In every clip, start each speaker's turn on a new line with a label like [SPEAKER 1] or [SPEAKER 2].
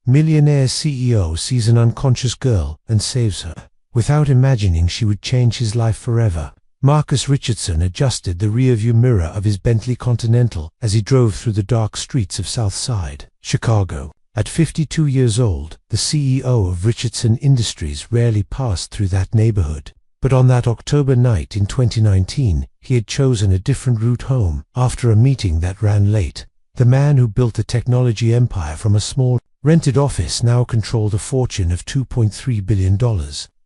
[SPEAKER 1] Millionaire CEO sees an unconscious girl and saves her, without imagining she would change his life forever. Marcus Richardson adjusted the rearview mirror of his Bentley Continental as he drove through the dark streets of South Side, Chicago. At 52 years old, the CEO of Richardson Industries rarely passed through that neighborhood. But on that October night in 2019, he had chosen a different route home after a meeting that ran late. The man who built a technology empire from a small, rented office now controlled a fortune of $2.3 billion.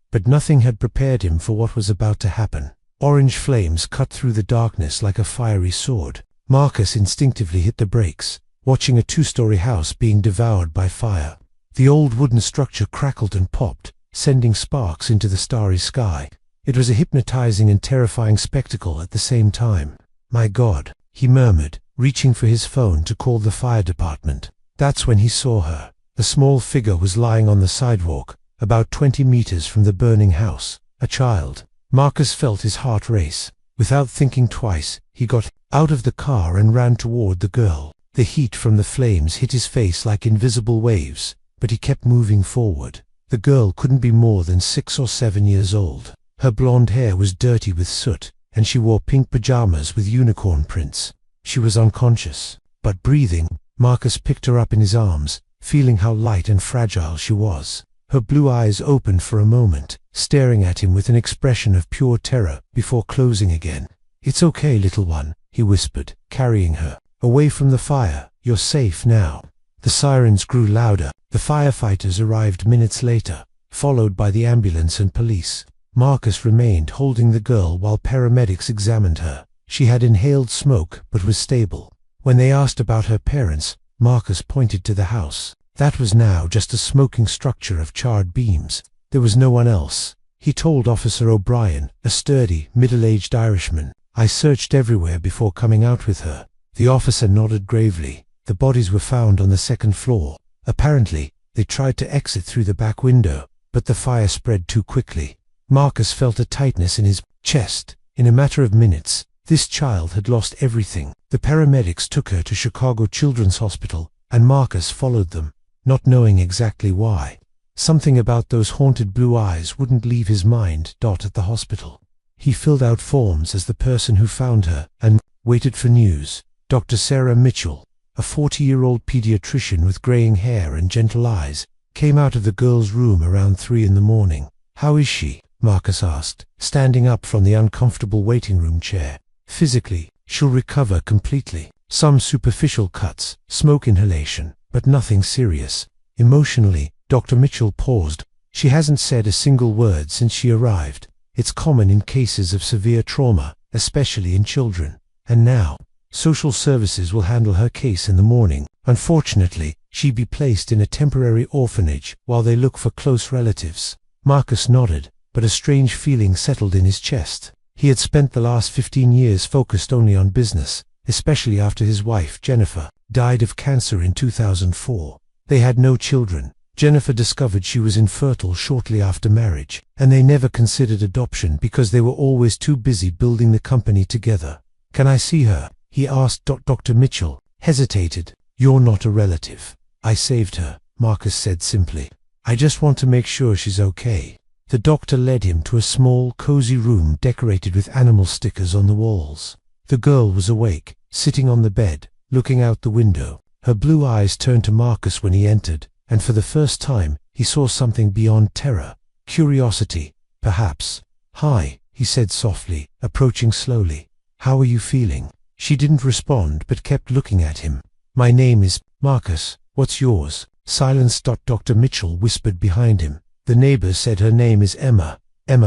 [SPEAKER 1] But nothing had prepared him for what was about to happen. Orange flames cut through the darkness like a fiery sword. Marcus instinctively hit the brakes, watching a two-story house being devoured by fire. The old wooden structure crackled and popped, sending sparks into the starry sky. It was a hypnotizing and terrifying spectacle at the same time. "My God," he murmured, reaching for his phone to call the fire department. That's when he saw her. A small figure was lying on the sidewalk, about 20 meters from the burning house. A child. Marcus felt his heart race. Without thinking twice, he got out of the car and ran toward the girl. The heat from the flames hit his face like invisible waves, but he kept moving forward. The girl couldn't be more than 6 or 7 years old. Her blonde hair was dirty with soot, and she wore pink pajamas with unicorn prints. She was unconscious, but breathing. Marcus picked her up in his arms, feeling how light and fragile she was. Her blue eyes opened for a moment, staring at him with an expression of pure terror before closing again. "It's okay, little one," he whispered, carrying her away from the fire. "You're safe now." The sirens grew louder. The firefighters arrived minutes later, followed by the ambulance and police. Marcus remained holding the girl while paramedics examined her. She had inhaled smoke but was stable. When they asked about her parents, Marcus pointed to the house. That was now just a smoking structure of charred beams. There was no one else. He told Officer O'Brien, a sturdy, middle-aged Irishman, "I searched everywhere before coming out with her." The officer nodded gravely. The bodies were found on the second floor. Apparently, they tried to exit through the back window, but the fire spread too quickly. Marcus felt a tightness in his chest. In a matter of minutes, this child had lost everything. The paramedics took her to Chicago Children's Hospital, and Marcus followed them, not knowing exactly why. Something about those haunted blue eyes wouldn't leave his mind. At the hospital, he filled out forms as the person who found her and waited for news. Dr. Sarah Mitchell, a 40-year-old pediatrician with graying hair and gentle eyes, came out of the girl's room around 3 in the morning. "How is she?" Marcus asked, standing up from the uncomfortable waiting room chair. "Physically, she'll recover completely. Some superficial cuts, smoke inhalation, but nothing serious." Emotionally, Dr. Mitchell paused. "She hasn't said a single word since she arrived. It's common in cases of severe trauma, especially in children. And now, social services will handle her case in the morning. Unfortunately, she'd be placed in a temporary orphanage while they look for close relatives." Marcus nodded, but a strange feeling settled in his chest. He had spent the last 15 years focused only on business, especially after his wife, Jennifer, died of cancer in 2004. They had no children. Jennifer discovered she was infertile shortly after marriage, and they never considered adoption because they were always too busy building the company together. "Can I see her?" he asked. Dr. Mitchell hesitated. "You're not a relative. I saved her," Marcus said simply. "I just want to make sure she's okay." The doctor led him to a small, cozy room decorated with animal stickers on the walls. The girl was awake, sitting on the bed, looking out the window. Her blue eyes turned to Marcus when he entered, and for the first time, he saw something beyond terror. Curiosity, perhaps. "Hi," he said softly, approaching slowly. "How are you feeling?" She didn't respond but kept looking at him. "My name is Marcus. What's yours?" Silence. Dr. Mitchell whispered behind him. The neighbor said her name is Emma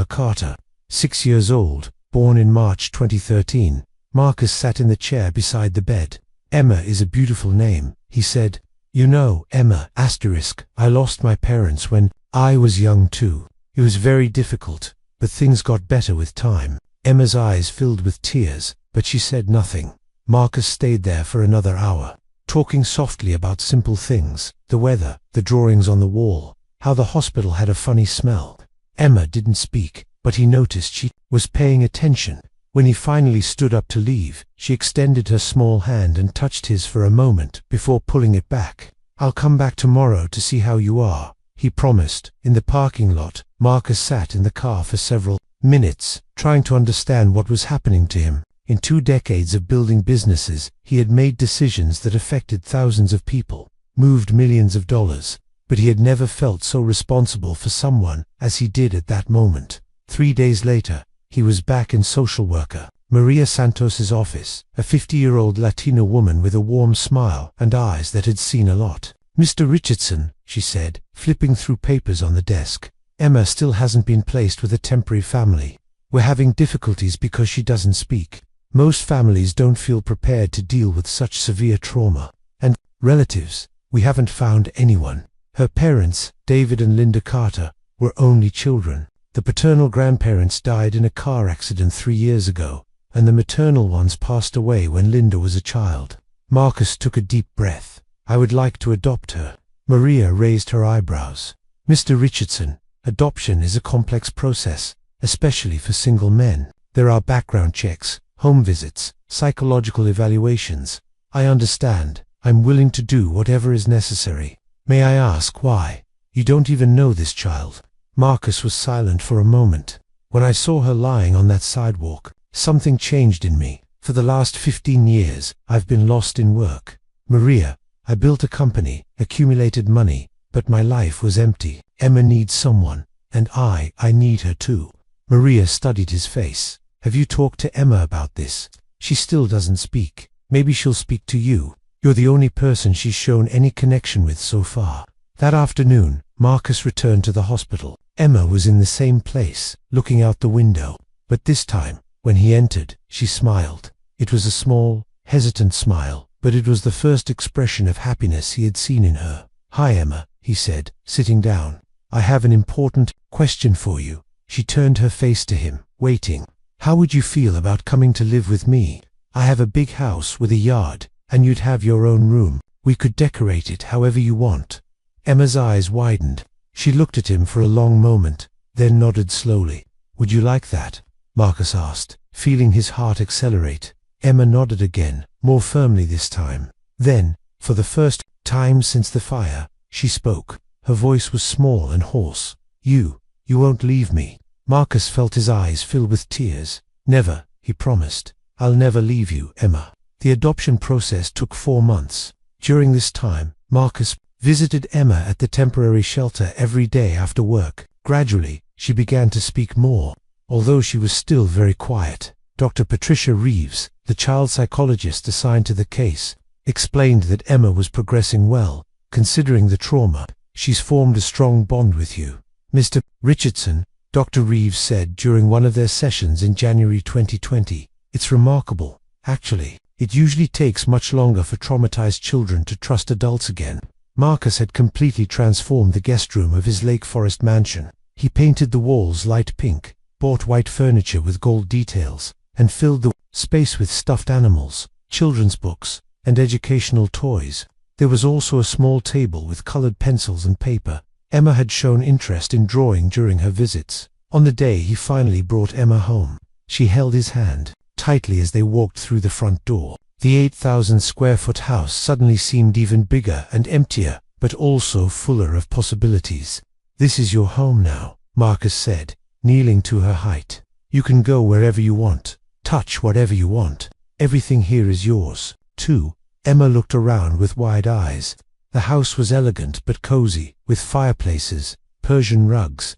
[SPEAKER 1] Carter, 6 years old, born in March 2013. Marcus sat in the chair beside the bed. "Emma is a beautiful name," he said. "You know, Emma, I lost my parents when I was young too. It was very difficult, but things got better with time." Emma's eyes filled with tears, but she said nothing. Marcus stayed there for another hour, talking softly about simple things, the weather, the drawings on the wall, how the hospital had a funny smell. Emma didn't speak, but he noticed she was paying attention. When he finally stood up to leave, she extended her small hand and touched his for a moment before pulling it back. I'll come back tomorrow to see how you are, he promised. In the parking lot, Marcus sat in the car for several minutes, trying to understand what was happening to him. In 2 decades of building businesses, he had made decisions that affected thousands of people, moved millions of dollars, but he had never felt so responsible for someone as he did at that moment. 3 days later, he was back in social worker Maria Santos's office, a 50-year-old Latina woman with a warm smile and eyes that had seen a lot. "Mr. Richardson," she said, flipping through papers on the desk, "Emma still hasn't been placed with a temporary family. We're having difficulties because she doesn't speak. Most families don't feel prepared to deal with such severe trauma. And relatives, we haven't found anyone." Her parents, David and Linda Carter, were only children. The paternal grandparents died in a car accident 3 years ago, and the maternal ones passed away when Linda was a child. Marcus took a deep breath. "I would like to adopt her." Maria raised her eyebrows. "Mr. Richardson, adoption is a complex process, especially for single men. There are background checks, home visits, psychological evaluations. I understand. I'm willing to do whatever is necessary. May I ask why? You don't even know this child." Marcus was silent for a moment. "When I saw her lying on that sidewalk, something changed in me. For the last 15 years, I've been lost in work. Maria, I built a company, accumulated money, but my life was empty. Emma needs someone, and I need her too." Maria studied his face. "Have you talked to Emma about this?" "She still doesn't speak. Maybe she'll speak to you. You're the only person she's shown any connection with so far." That afternoon, Marcus returned to the hospital. Emma was in the same place, looking out the window. But this time, when he entered, she smiled. It was a small, hesitant smile, but it was the first expression of happiness he had seen in her. "Hi, Emma," he said, sitting down. "I have an important question for you." She turned her face to him, waiting. "How would you feel about coming to live with me? I have a big house with a yard, and you'd have your own room. We could decorate it however you want." Emma's eyes widened. She looked at him for a long moment, then nodded slowly. "Would you like that?" Marcus asked, feeling his heart accelerate. Emma nodded again, more firmly this time. Then, for the first time since the fire, she spoke. Her voice was small and hoarse. You won't leave me." Marcus felt his eyes fill with tears. "Never," he promised. "I'll never leave you, Emma." The adoption process took 4 months. During this time, Marcus visited Emma at the temporary shelter every day after work. Gradually, she began to speak more, although she was still very quiet. Dr. Patricia Reeves, the child psychologist assigned to the case, explained that Emma was progressing well, considering the trauma. "She's formed a strong bond with you, Mr. Richardson," Dr. Reeves said during one of their sessions in January 2020. "It's remarkable, actually. It usually takes much longer for traumatized children to trust adults again." Marcus had completely transformed the guest room of his Lake Forest mansion. He painted the walls light pink, bought white furniture with gold details, and filled the space with stuffed animals, children's books, and educational toys. There was also a small table with colored pencils and paper. Emma had shown interest in drawing during her visits. On the day he finally brought Emma home, she held his hand tightly as they walked through the front door. The 8,000-square-foot house suddenly seemed even bigger and emptier, but also fuller of possibilities. "This is your home now," Marcus said, kneeling to her height. "You can go wherever you want, touch whatever you want. Everything here is yours, too." Emma looked around with wide eyes. The house was elegant but cozy, with fireplaces, Persian rugs,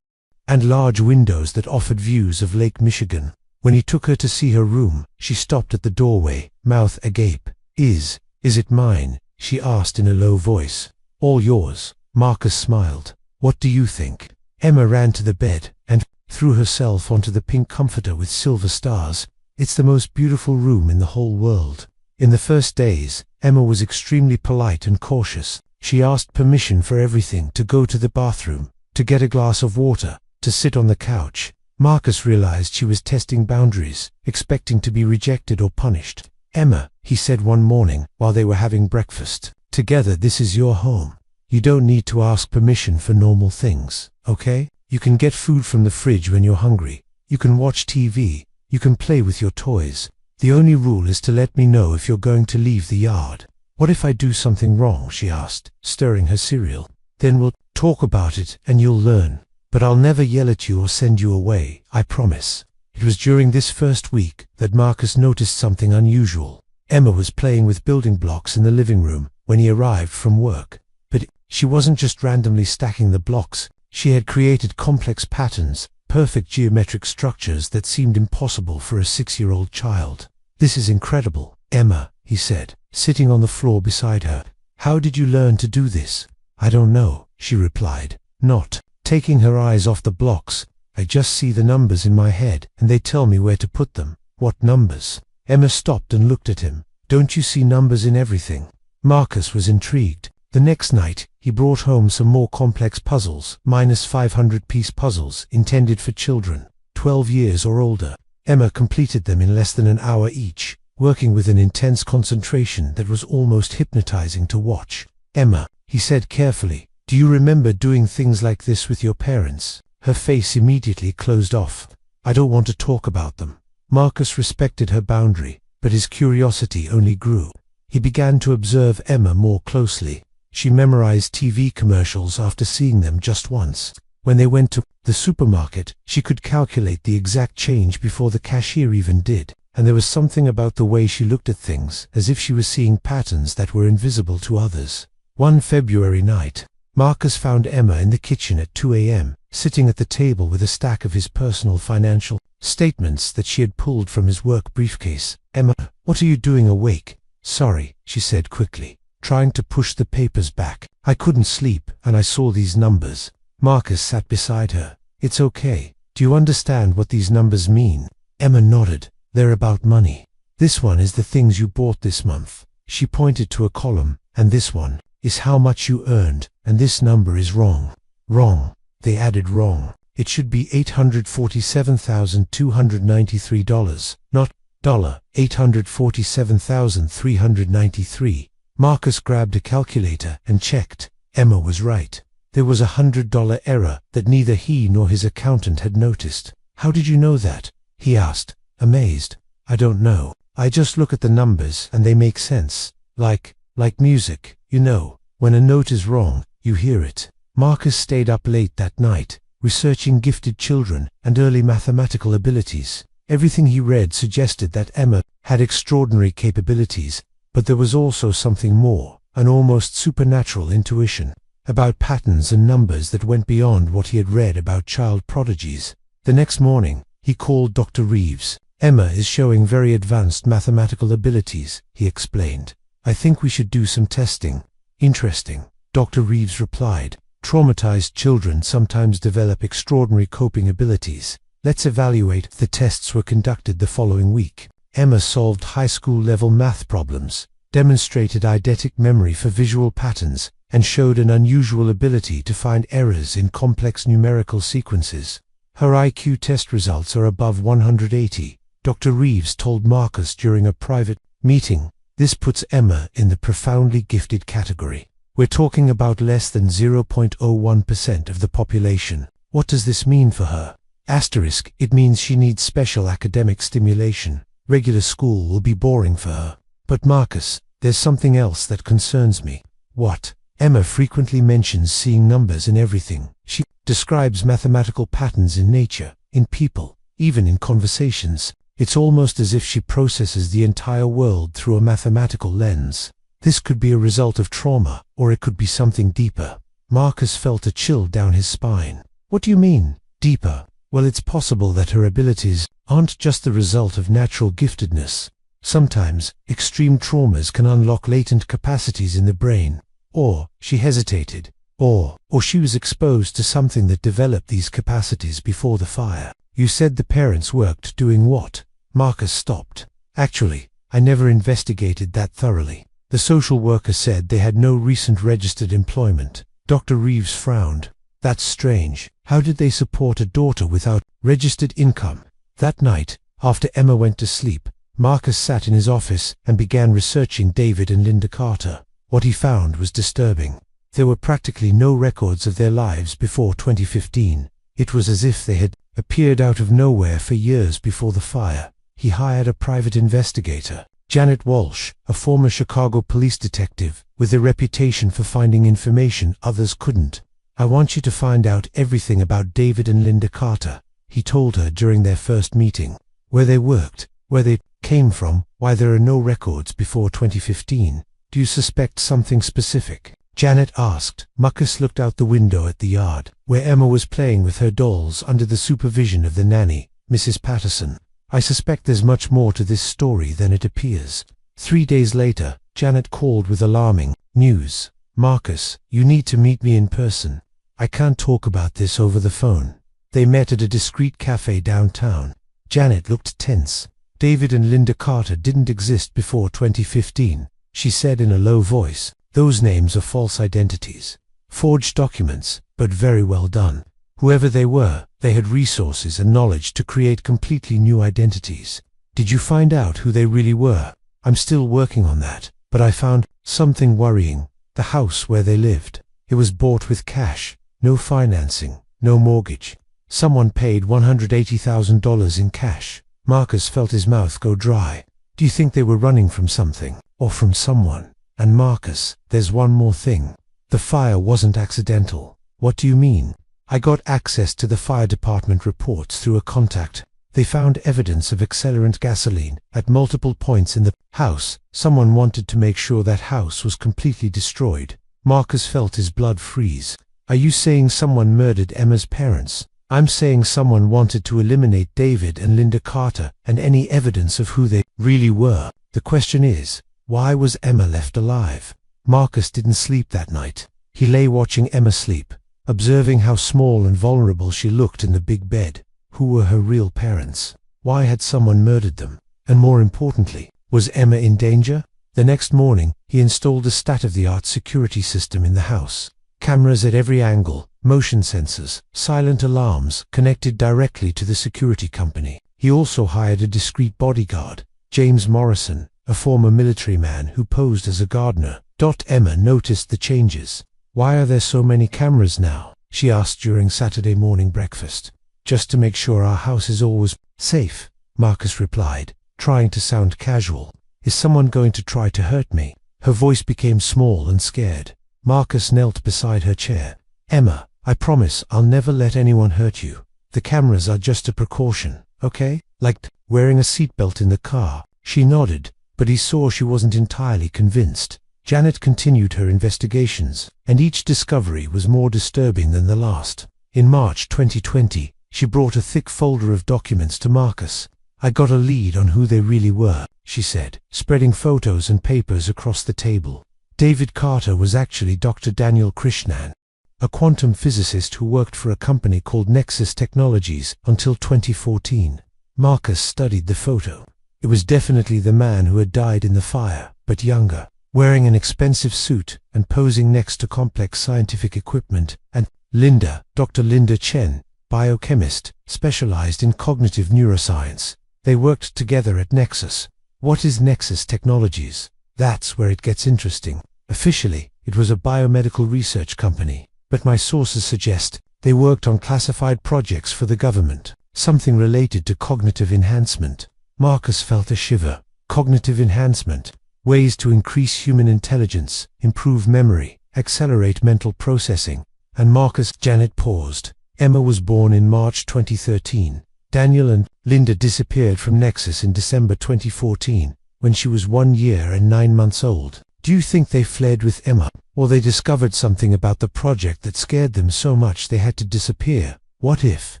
[SPEAKER 1] and large windows that offered views of Lake Michigan. When he took her to see her room, she stopped at the doorway, mouth agape. Is it mine?" she asked in a low voice. "All yours." Marcus smiled. "What do you think?" Emma ran to the bed and threw herself onto the pink comforter with silver stars. "It's the most beautiful room in the whole world." In the first days, Emma was extremely polite and cautious. She asked permission for everything: to go to the bathroom, to get a glass of water, to sit on the couch. Marcus realized she was testing boundaries, expecting to be rejected or punished. "Emma," he said one morning while they were having breakfast, "together this is your home. You don't need to ask permission for normal things, okay? You can get food from the fridge when you're hungry. You can watch TV. You can play with your toys. The only rule is to let me know if you're going to leave the yard." What if I do something wrong? She asked, stirring her cereal. Then we'll talk about it and you'll learn. But I'll never yell at you or send you away, I promise. It was during this first week that Marcus noticed something unusual. Emma was playing with building blocks in the living room when he arrived from work. But she wasn't just randomly stacking the blocks. She had created complex patterns, perfect geometric structures that seemed impossible for a 6-year-old child. This is incredible, Emma, he said, sitting on the floor beside her. How did you learn to do this? I don't know, she replied, not taking her eyes off the blocks. I just see the numbers in my head, and they tell me where to put them. What numbers? Emma stopped and looked at him. Don't you see numbers in everything? Marcus was intrigued. The next night, he brought home some more complex puzzles, -500-piece puzzles, intended for children, 12 years or older. Emma completed them in less than an hour each, working with an intense concentration that was almost hypnotizing to watch. Emma, he said carefully, do you remember doing things like this with your parents? Her face immediately closed off. I don't want to talk about them. Marcus respected her boundary, but his curiosity only grew. He began to observe Emma more closely. She memorized TV commercials after seeing them just once. When they went to the supermarket, she could calculate the exact change before the cashier even did. And there was something about the way she looked at things, as if she was seeing patterns that were invisible to others. One February night, Marcus found Emma in the kitchen at 2 a.m., sitting at the table with a stack of his personal financial statements that she had pulled from his work briefcase. Emma, what are you doing awake? Sorry, she said quickly, trying to push the papers back. I couldn't sleep, and I saw these numbers. Marcus sat beside her. It's okay. Do you understand what these numbers mean? Emma nodded. They're about money. This one is the things you bought this month. She pointed to a column. And this one is how much you earned, and this number is wrong. Wrong. They added wrong. It should be $847,293, not $847,393. Marcus grabbed a calculator and checked. Emma was right. There was a $100 error that neither he nor his accountant had noticed. How did you know that? He asked, amazed. I don't know. I just look at the numbers and they make sense. Like music, you know. When a note is wrong, you hear it. Marcus stayed up late that night, researching gifted children and early mathematical abilities. Everything he read suggested that Emma had extraordinary capabilities, but there was also something more, an almost supernatural intuition about patterns and numbers that went beyond what he had read about child prodigies. The next morning, he called Dr. Reeves. Emma is showing very advanced mathematical abilities, he explained. I think we should do some testing. Interesting, Dr. Reeves replied. Traumatized children sometimes develop extraordinary coping abilities. Let's evaluate. The tests were conducted the following week. Emma solved high school-level math problems, demonstrated eidetic memory for visual patterns, and showed an unusual ability to find errors in complex numerical sequences. Her IQ test results are above 180, Dr. Reeves told Marcus during a private meeting. This puts Emma in the profoundly gifted category. We're talking about less than 0.01% of the population. What does this mean for her? Asterisk, it means she needs special academic stimulation. Regular school will be boring for her. But Marcus, there's something else that concerns me. What? Emma frequently mentions seeing numbers in everything. She describes mathematical patterns in nature, in people, even in conversations. It's almost as if she processes the entire world through a mathematical lens. This could be a result of trauma, or it could be something deeper. Marcus felt a chill down his spine. What do you mean, deeper? Well, it's possible that her abilities aren't just the result of natural giftedness. Sometimes, extreme traumas can unlock latent capacities in the brain. Or, she hesitated. Or she was exposed to something that developed these capacities before the fire. You said the parents worked doing what? Marcus stopped. Actually, I never investigated that thoroughly. The social worker said they had no recent registered employment. Dr. Reeves frowned. That's strange. How did they support a daughter without registered income? That night, after Emma went to sleep, Marcus sat in his office and began researching David and Linda Carter. What he found was disturbing. There were practically no records of their lives before 2015. It was as if they had appeared out of nowhere for years before the fire. He hired a private investigator. Janet Walsh, a former Chicago police detective with a reputation for finding information others couldn't. "I want you to find out everything about David and Linda Carter," he told her during their first meeting. "Where they worked, where they came from, why there are no records before 2015. Do you suspect something specific?" Janet asked. Marcus looked out the window at the yard, where Emma was playing with her dolls under the supervision of the nanny, Mrs. Patterson. "I suspect there's much more to this story than it appears." 3 days later, Janet called with alarming news. "Marcus, you need to meet me in person. I can't talk about this over the phone." They met at a discreet cafe downtown. Janet looked tense. "David and Linda Carter didn't exist before 2015, she said in a low voice. "Those names are false identities. Forged documents, but very well done. Whoever they were, they had resources and knowledge to create completely new identities." "Did you find out who they really were?" "I'm still working on that, but I found something worrying. The house where they lived. It was bought with cash, no financing, no mortgage. Someone paid $180,000 in cash." Marcus felt his mouth go dry. "Do you think they were running from something, or from someone?" "And Marcus, there's one more thing. The fire wasn't accidental." "What do you mean?" "I got access to the fire department reports through a contact. They found evidence of accelerant gasoline at multiple points in the house. Someone wanted to make sure that house was completely destroyed." Marcus felt his blood freeze. "Are you saying someone murdered Emma's parents?" "I'm saying someone wanted to eliminate David and Linda Carter and any evidence of who they really were. The question is, why was Emma left alive?" Marcus didn't sleep that night. He lay watching Emma sleep, observing how small and vulnerable she looked in the big bed. Who were her real parents? Why had someone murdered them? And more importantly, was Emma in danger? The next morning, he installed a state-of-the-art security system in the house. Cameras at every angle, motion sensors, silent alarms connected directly to the security company. He also hired a discreet bodyguard, James Morrison, a former military man who posed as a gardener. Emma noticed the changes. "Why are there so many cameras now?" she asked during Saturday morning breakfast. "Just to make sure our house is always safe," Marcus replied, trying to sound casual. "Is someone going to try to hurt me?" Her voice became small and scared. Marcus knelt beside her chair. "Emma, I promise I'll never let anyone hurt you. The cameras are just a precaution, okay? Like wearing a seatbelt in the car." She nodded, but he saw she wasn't entirely convinced. Janet continued her investigations, and each discovery was more disturbing than the last. In March 2020, she brought a thick folder of documents to Marcus. "I got a lead on who they really were," she said, spreading photos and papers across the table. David Carter was actually Dr. Daniel Krishnan, a quantum physicist who worked for a company called Nexus Technologies until 2014. Marcus studied the photo. It was definitely the man who had died in the fire, but younger, wearing an expensive suit and posing next to complex scientific equipment. And Linda, Dr. Linda Chen, biochemist, specialized in cognitive neuroscience. They worked together at Nexus. What is Nexus Technologies? That's where it gets interesting. Officially, it was a biomedical research company, but my sources suggest they worked on classified projects for the government, something related to cognitive enhancement. Marcus felt a shiver. Cognitive enhancement. Ways to increase human intelligence, improve memory, accelerate mental processing. And Marcus. Janet paused. Emma was born in March 2013. Daniel and Linda disappeared from Nexus in December 2014, when she was 1 year and 9 months old. Do you think they fled with Emma, or they discovered something about the project that scared them so much they had to disappear? What if?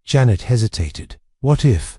[SPEAKER 1] Janet hesitated. What if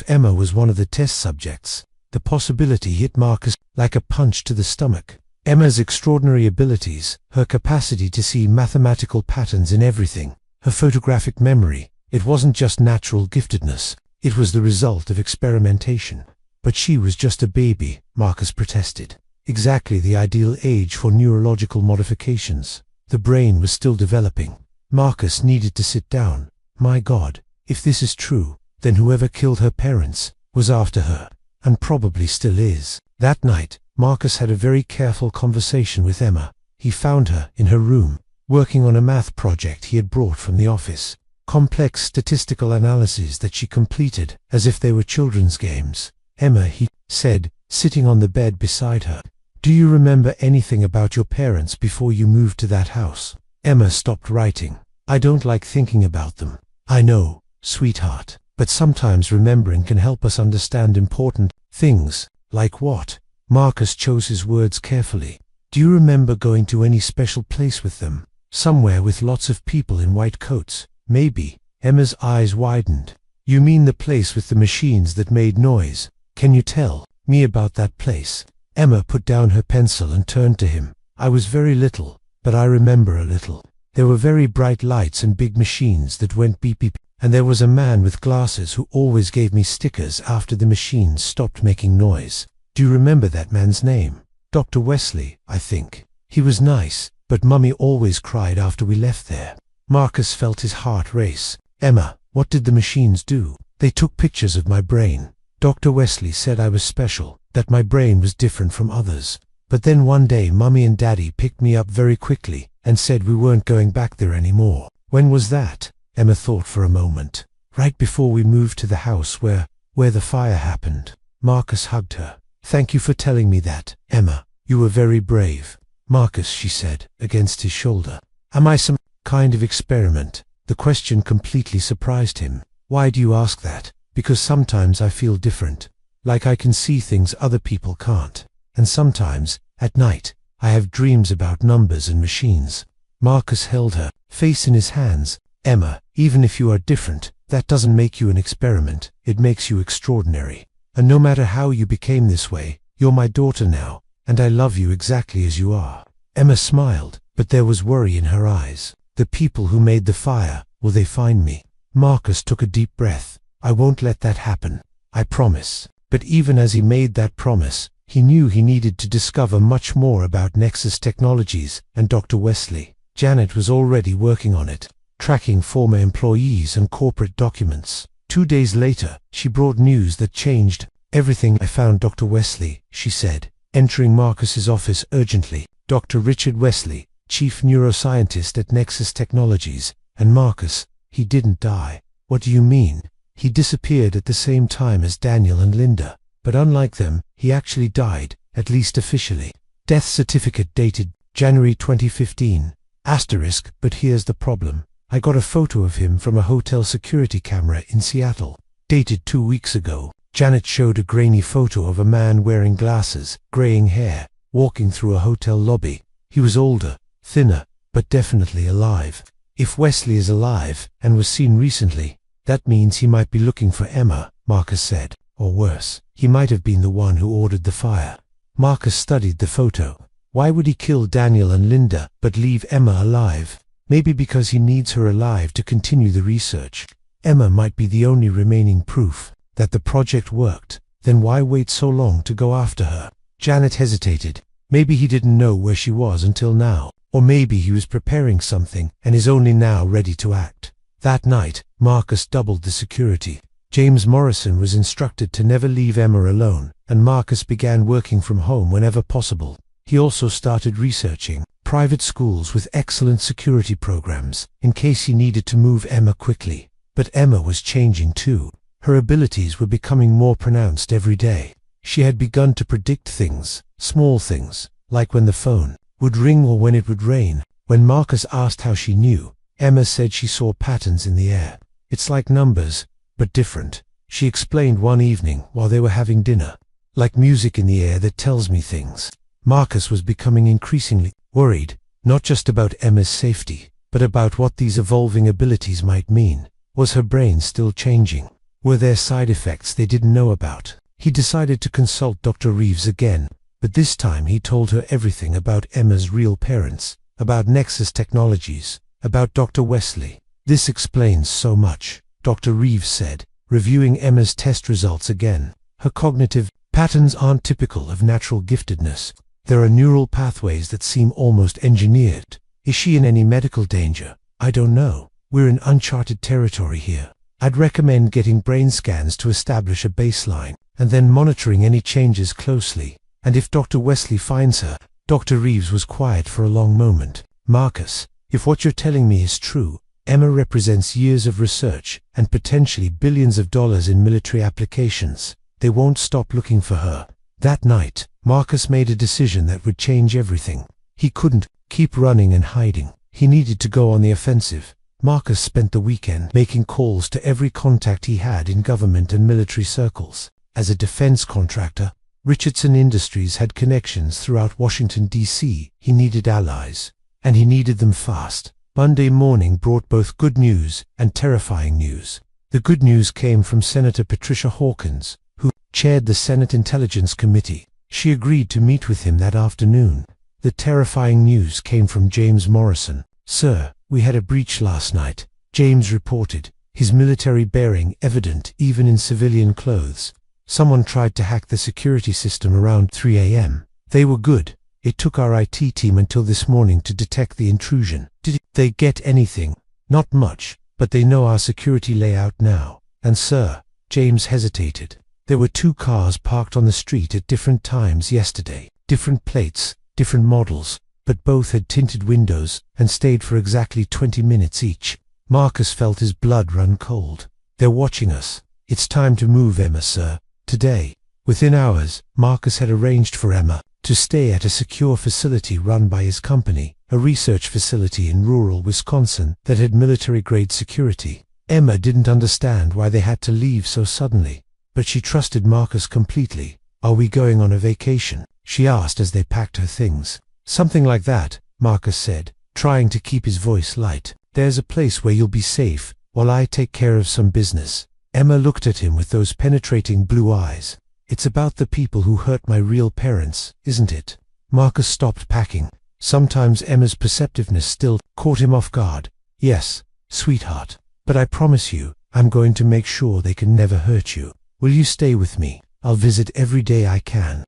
[SPEAKER 1] Emma was one of the test subjects? The possibility hit Marcus like a punch to the stomach. Emma's extraordinary abilities, her capacity to see mathematical patterns in everything, her photographic memory, it wasn't just natural giftedness, it was the result of experimentation. But she was just a baby, Marcus protested. Exactly the ideal age for neurological modifications. The brain was still developing. Marcus needed to sit down. My God, if this is true, then whoever killed her parents was after her, and probably still is. That night, Marcus had a very careful conversation with Emma. He found her in her room, working on a math project he had brought from the office. Complex statistical analyses that she completed as if they were children's games. Emma, he said, sitting on the bed beside her. "Do you remember anything about your parents before you moved to that house?" Emma stopped writing. "I don't like thinking about them." "I know, sweetheart, but sometimes remembering can help us understand important things." "Like what?" Marcus chose his words carefully. "Do you remember going to any special place with them? Somewhere with lots of people in white coats, maybe?" Emma's eyes widened. "You mean the place with the machines that made noise? Can you tell me about that place?" Emma put down her pencil and turned to him. "I was very little, but I remember a little. There were very bright lights and big machines that went beep beep, and there was a man with glasses who always gave me stickers after the machines stopped making noise. Do you remember that man's name?" "Dr. Wesley, I think. He was nice, but Mummy always cried after we left there." Marcus felt his heart race. "Emma, what did the machines do?" "They took pictures of my brain. Dr. Wesley said I was special, that my brain was different from others. But then one day Mummy and Daddy picked me up very quickly and said we weren't going back there anymore." "When was that?" Emma thought for a moment. "Right before we moved to the house where the fire happened." Marcus hugged her. "Thank you for telling me that, Emma. You were very brave." "Marcus," she said, against his shoulder. "Am I some kind of experiment?" The question completely surprised him. "Why do you ask that?" "Because sometimes I feel different. Like I can see things other people can't. And sometimes, at night, I have dreams about numbers and machines." Marcus held her face in his hands. "Emma, even if you are different, that doesn't make you an experiment. It makes you extraordinary. And no matter how you became this way, you're my daughter now, and I love you exactly as you are." Emma smiled, but there was worry in her eyes. "The people who made the fire, will they find me?" Marcus took a deep breath. "I won't let that happen. I promise." But even as he made that promise, he knew he needed to discover much more about Nexus Technologies and Dr. Wesley. Janet was already working on it, tracking former employees and corporate documents. 2 days later, she brought news that changed everything. "I found Dr. Wesley," she said, entering Marcus's office urgently. "Dr. Richard Wesley, chief neuroscientist at Nexus Technologies. And Marcus, he didn't die." "What do you mean?" "He disappeared at the same time as Daniel and Linda. But unlike them, he actually died, at least officially. Death certificate dated January 2015. Asterisk, but here's the problem. I got a photo of him from a hotel security camera in Seattle, dated 2 weeks ago." Janet showed a grainy photo of a man wearing glasses, graying hair, walking through a hotel lobby. He was older, thinner, but definitely alive. "If Wesley is alive and was seen recently, that means he might be looking for Emma," Marcus said. "Or worse, he might have been the one who ordered the fire." Marcus studied the photo. Why would he kill Daniel and Linda but leave Emma alive? Maybe because he needs her alive to continue the research. Emma might be the only remaining proof that the project worked. Then why wait so long to go after her? Janet hesitated. Maybe he didn't know where she was until now. Or maybe he was preparing something and is only now ready to act. That night, Marcus doubled the security. James Morrison was instructed to never leave Emma alone, and Marcus began working from home whenever possible. He also started researching private schools with excellent security programs, in case he needed to move Emma quickly. But Emma was changing too. Her abilities were becoming more pronounced every day. She had begun to predict things, small things, like when the phone would ring or when it would rain. When Marcus asked how she knew, Emma said she saw patterns in the air. "It's like numbers, but different," she explained one evening while they were having dinner. "Like music in the air that tells me things." Marcus was becoming increasingly worried, not just about Emma's safety, but about what these evolving abilities might mean. Was her brain still changing? Were there side effects they didn't know about? He decided to consult Dr. Reeves again, but this time he told her everything about Emma's real parents, about Nexus Technologies, about Dr. Wesley. "This explains so much," Dr. Reeves said, reviewing Emma's test results again. "Her cognitive patterns aren't typical of natural giftedness. There are neural pathways that seem almost engineered. Is she in any medical danger? I don't know. We're in uncharted territory here. I'd recommend getting brain scans to establish a baseline, and then monitoring any changes closely. And if Dr. Wesley finds her..." Dr. Reeves was quiet for a long moment. "Marcus, if what you're telling me is true, Emma represents years of research and potentially billions of dollars in military applications. They won't stop looking for her. That night, Marcus made a decision that would change everything. He couldn't keep running and hiding. He needed to go on the offensive. Marcus spent the weekend making calls to every contact he had in government and military circles. As a defense contractor, Richardson Industries had connections throughout Washington, D.C. He needed allies, and he needed them fast. Monday morning brought both good news and terrifying news. The good news came from Senator Patricia Hawkins, who chaired the Senate Intelligence Committee. She agreed to meet with him that afternoon. The terrifying news came from James Morrison. "Sir, we had a breach last night," James reported, his military bearing evident even in civilian clothes. "Someone tried to hack the security system around 3 a.m. They were good. It took our IT team until this morning to detect the intrusion." "Did they get anything?" "Not much, but they know our security layout now." "And sir," James hesitated, "there were 2 cars parked on the street at different times yesterday. Different plates, different models, but both had tinted windows and stayed for exactly 20 minutes each." Marcus felt his blood run cold. "They're watching us. It's time to move Emma, sir. Today." Within hours, Marcus had arranged for Emma to stay at a secure facility run by his company, a research facility in rural Wisconsin that had military-grade security. Emma didn't understand why they had to leave so suddenly, but she trusted Marcus completely. "Are we going on a vacation?" she asked as they packed her things. "Something like that," Marcus said, trying to keep his voice light. "There's a place where you'll be safe, while I take care of some business." Emma looked at him with those penetrating blue eyes. "It's about the people who hurt my real parents, isn't it?" Marcus stopped packing. Sometimes Emma's perceptiveness still caught him off guard. "Yes, sweetheart. But I promise you, I'm going to make sure they can never hurt you. Will you stay with me? I'll visit every day I can.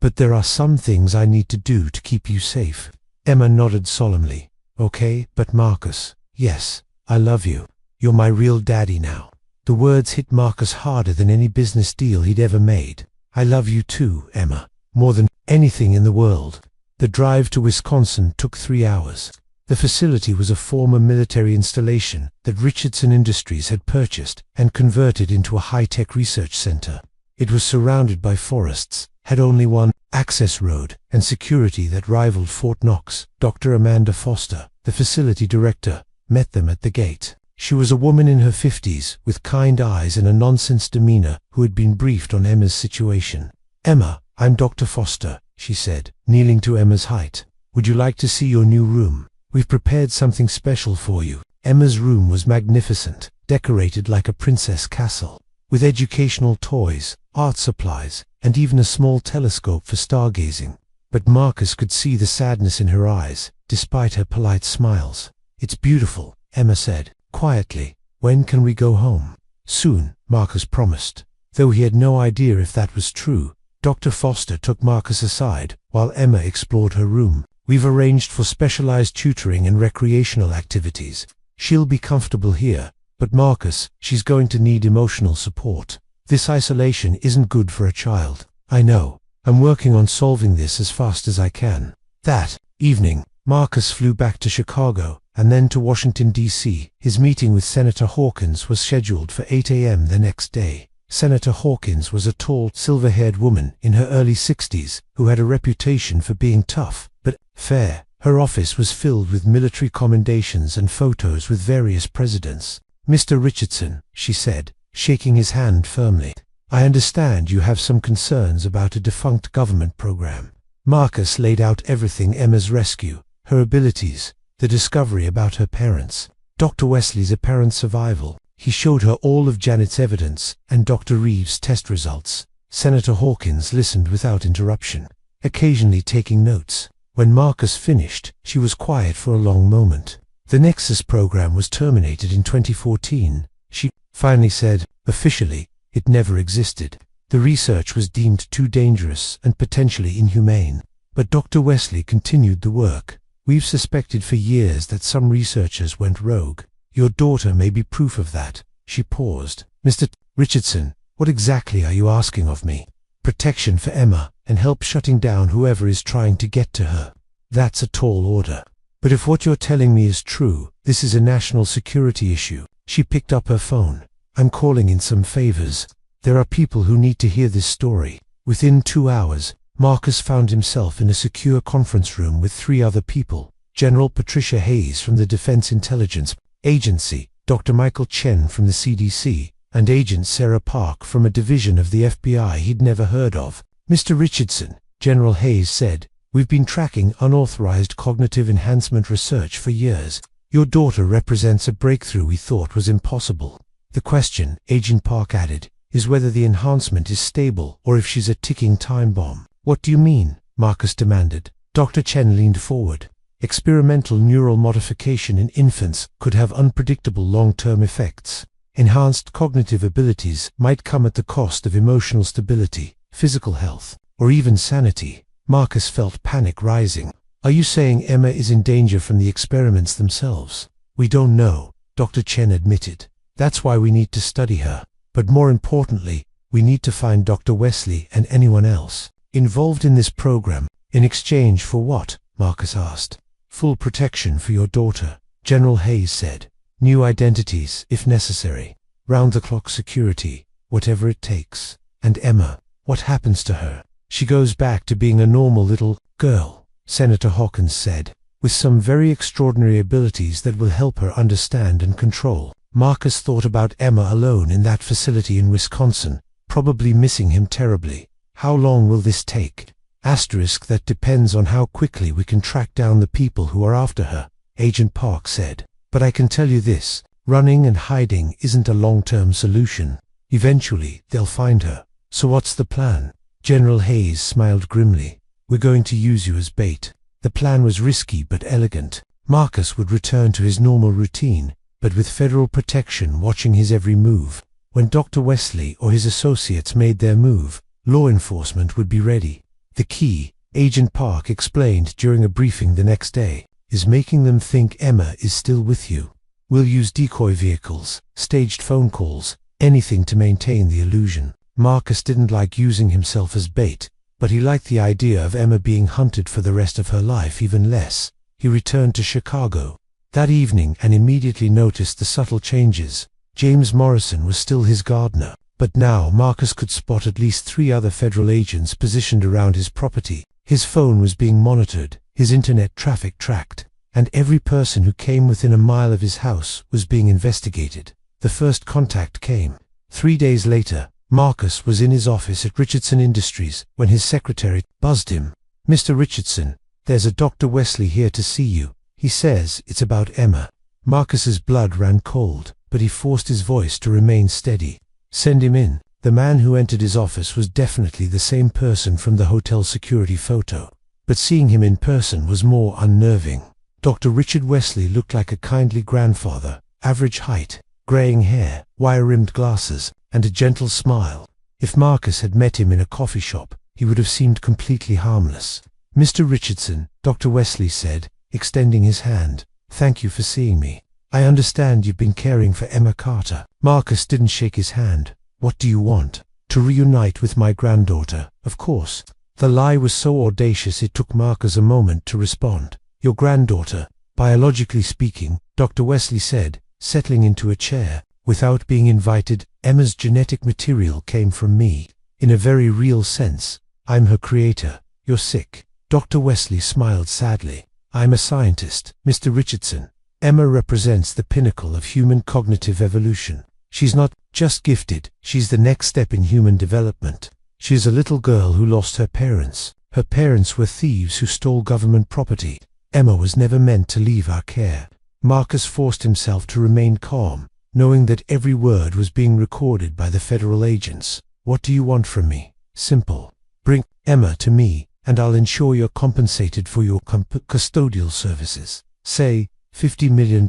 [SPEAKER 1] But there are some things I need to do to keep you safe." Emma nodded solemnly. "Okay, but Marcus, yes, I love you. You're my real daddy now." The words hit Marcus harder than any business deal he'd ever made. "I love you too, Emma, more than anything in the world." The drive to Wisconsin took 3 hours. The facility was a former military installation that Richardson Industries had purchased and converted into a high-tech research center. It was surrounded by forests, had only one access road, and security that rivaled Fort Knox. Dr. Amanda Foster, the facility director, met them at the gate. She was a woman in her 50s, with kind eyes and a nonsense demeanor, who had been briefed on Emma's situation. "Emma, I'm Dr. Foster," she said, kneeling to Emma's height. "Would you like to see your new room? We've prepared something special for you." Emma's room was magnificent, decorated like a princess castle, with educational toys, art supplies, and even a small telescope for stargazing. But Marcus could see the sadness in her eyes, despite her polite smiles. "It's beautiful," Emma said quietly. "When can we go home?" "Soon," Marcus promised. Though he had no idea if that was true, Dr. Foster took Marcus aside while Emma explored her room. "We've arranged for specialized tutoring and recreational activities. She'll be comfortable here, but Marcus, she's going to need emotional support. This isolation isn't good for a child." "I know. I'm working on solving this as fast as I can." That evening, Marcus flew back to Chicago and then to Washington, D.C. His meeting with Senator Hawkins was scheduled for 8 a.m. the next day. Senator Hawkins was a tall, silver-haired woman in her early 60s who had a reputation for being tough, but fair. Her office was filled with military commendations and photos with various presidents. "Mr. Richardson," she said, shaking his hand firmly, "I understand you have some concerns about a defunct government program." Marcus laid out everything: Emma's rescue, her abilities, the discovery about her parents, Dr. Wesley's apparent survival. He showed her all of Janet's evidence and Dr. Reeves' test results. Senator Hawkins listened without interruption, occasionally taking notes. When Marcus finished, she was quiet for a long moment. "The Nexus program was terminated in 2014, she finally said. "Officially, it never existed. The research was deemed too dangerous and potentially inhumane. But Dr. Wesley continued the work. We've suspected for years that some researchers went rogue. Your daughter may be proof of that." She paused. "Mr. Richardson, what exactly are you asking of me?" "Protection for Emma, and help shutting down whoever is trying to get to her." "That's a tall order. But if what you're telling me is true, this is a national security issue." She picked up her phone. "I'm calling in some favors. There are people who need to hear this story. Within 2 hours, Marcus found himself in a secure conference room with 3 other people: General Patricia Hayes from the Defense Intelligence Agency, Dr. Michael Chen from the CDC, and Agent Sarah Park from a division of the FBI he'd never heard of. "Mr. Richardson," General Hayes said, "we've been tracking unauthorized cognitive enhancement research for years. Your daughter represents a breakthrough we thought was impossible. The question," Agent Park added, "is whether the enhancement is stable or if she's a ticking time bomb." "What do you mean?" Marcus demanded. Dr. Chen leaned forward. "Experimental neural modification in infants could have unpredictable long-term effects. Enhanced cognitive abilities might come at the cost of emotional stability, physical health, or even sanity." Marcus felt panic rising. "Are you saying Emma is in danger from the experiments themselves?" "We don't know," Dr. Chen admitted. "That's why we need to study her. But more importantly, we need to find Dr. Wesley and anyone else involved in this program." "In exchange for what?" Marcus asked. "Full protection for your daughter," General Hayes said. "New identities, if necessary. Round-the-clock security, whatever it takes." "And Emma, what happens to her?" "She goes back to being a normal little girl," Senator Hawkins said, "with some very extraordinary abilities that will help her understand and control." Marcus thought about Emma alone in that facility in Wisconsin, probably missing him terribly. "How long will this take?" "That depends on how quickly we can track down the people who are after her," Agent Park said. "But I can tell you this, running and hiding isn't a long-term solution. Eventually, they'll find her." "So what's the plan?" General Hayes smiled grimly. "We're going to use you as bait." The plan was risky but elegant. Marcus would return to his normal routine, but with federal protection watching his every move. When Dr. Wesley or his associates made their move, law enforcement would be ready. "The key," Agent Park explained during a briefing the next day, "is making them think Emma is still with you. We'll use decoy vehicles, staged phone calls, anything to maintain the illusion." Marcus didn't like using himself as bait, but he liked the idea of Emma being hunted for the rest of her life even less. He returned to Chicago that evening and immediately noticed the subtle changes. James Morrison was still his gardener, but now Marcus could spot at least 3 other federal agents positioned around his property. His phone was being monitored, his internet traffic tracked, and every person who came within a mile of his house was being investigated. The first contact came 3 days later. Marcus was in his office at Richardson Industries when his secretary buzzed him. "Mr. Richardson, there's a Dr. Wesley here to see you. He says it's about Emma." Marcus's blood ran cold, but he forced his voice to remain steady. "Send him in." The man who entered his office was definitely the same person from the hotel security photo, but seeing him in person was more unnerving. Dr. Richard Wesley looked like a kindly grandfather, average height, graying hair, wire-rimmed glasses, and a gentle smile. If Marcus had met him in a coffee shop, he would have seemed completely harmless. "Mr. Richardson," Dr. Wesley said, extending his hand, "thank you for seeing me. I understand you've been caring for Emma Carter." Marcus didn't shake his hand. "What do you want?" "To reunite with my granddaughter, of course." The lie was so audacious it took Marcus a moment to respond. "Your granddaughter, biologically speaking," Dr. Wesley said, settling into a chair. "Without being invited, Emma's genetic material came from me. In a very real sense, I'm her creator. You're sick." Dr. Wesley smiled sadly. "I'm a scientist, Mr. Richardson. Emma represents the pinnacle of human cognitive evolution. She's not just gifted, she's the next step in human development. She's a little girl who lost her parents. Her parents were thieves who stole government property. Emma was never meant to leave our care." Marcus forced himself to remain calm, knowing that every word was being recorded by the federal agents. "What do you want from me?" "Simple. Bring Emma to me, and I'll ensure you're compensated for your custodial services. Say, $50 million.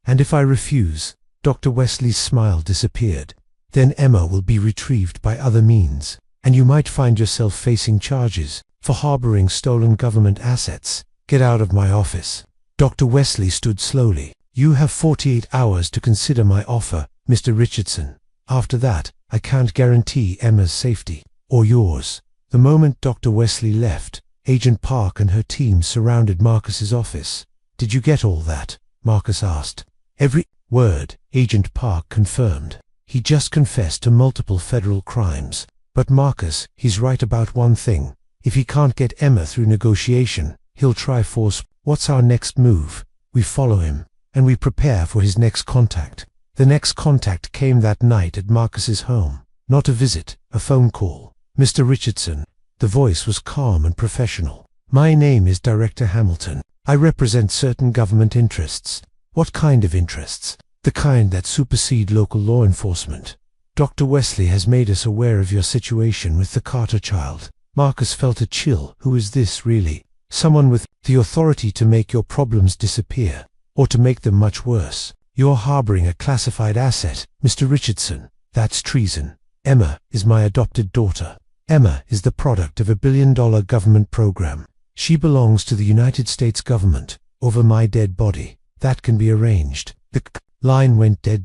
[SPEAKER 1] And if I refuse," Dr. Wesley's smile disappeared, "then Emma will be retrieved by other means, and you might find yourself facing charges for harboring stolen government assets. Get out of my office." Dr. Wesley stood slowly. "You have 48 hours to consider my offer, Mr. Richardson. After that, I can't guarantee Emma's safety, or yours." The moment Dr. Wesley left, Agent Park and her team surrounded Marcus's office. "Did you get all that?" Marcus asked. "Every word," Agent Park confirmed. "He just confessed to multiple federal crimes. But Marcus, he's right about one thing. If he can't get Emma through negotiation, he'll try force. What's our next move? We follow him, and we prepare for his next contact. The next contact came that night at Marcus's home. Not a visit, a phone call. Mr. Richardson. The voice was calm and professional. My name is Director Hamilton. I represent certain government interests. What kind of interests? The kind that supersede local law enforcement. Dr. Wesley has made us aware of your situation with the Carter child. Marcus felt a chill. Who is this really? Someone with the authority to make your problems disappear, or to make them much worse. You're harboring a classified asset, Mr. Richardson. That's treason. Emma is my adopted daughter. Emma is the product of $1 billion government program. She belongs to the United States government. Over my dead body. That can be arranged. The line went dead.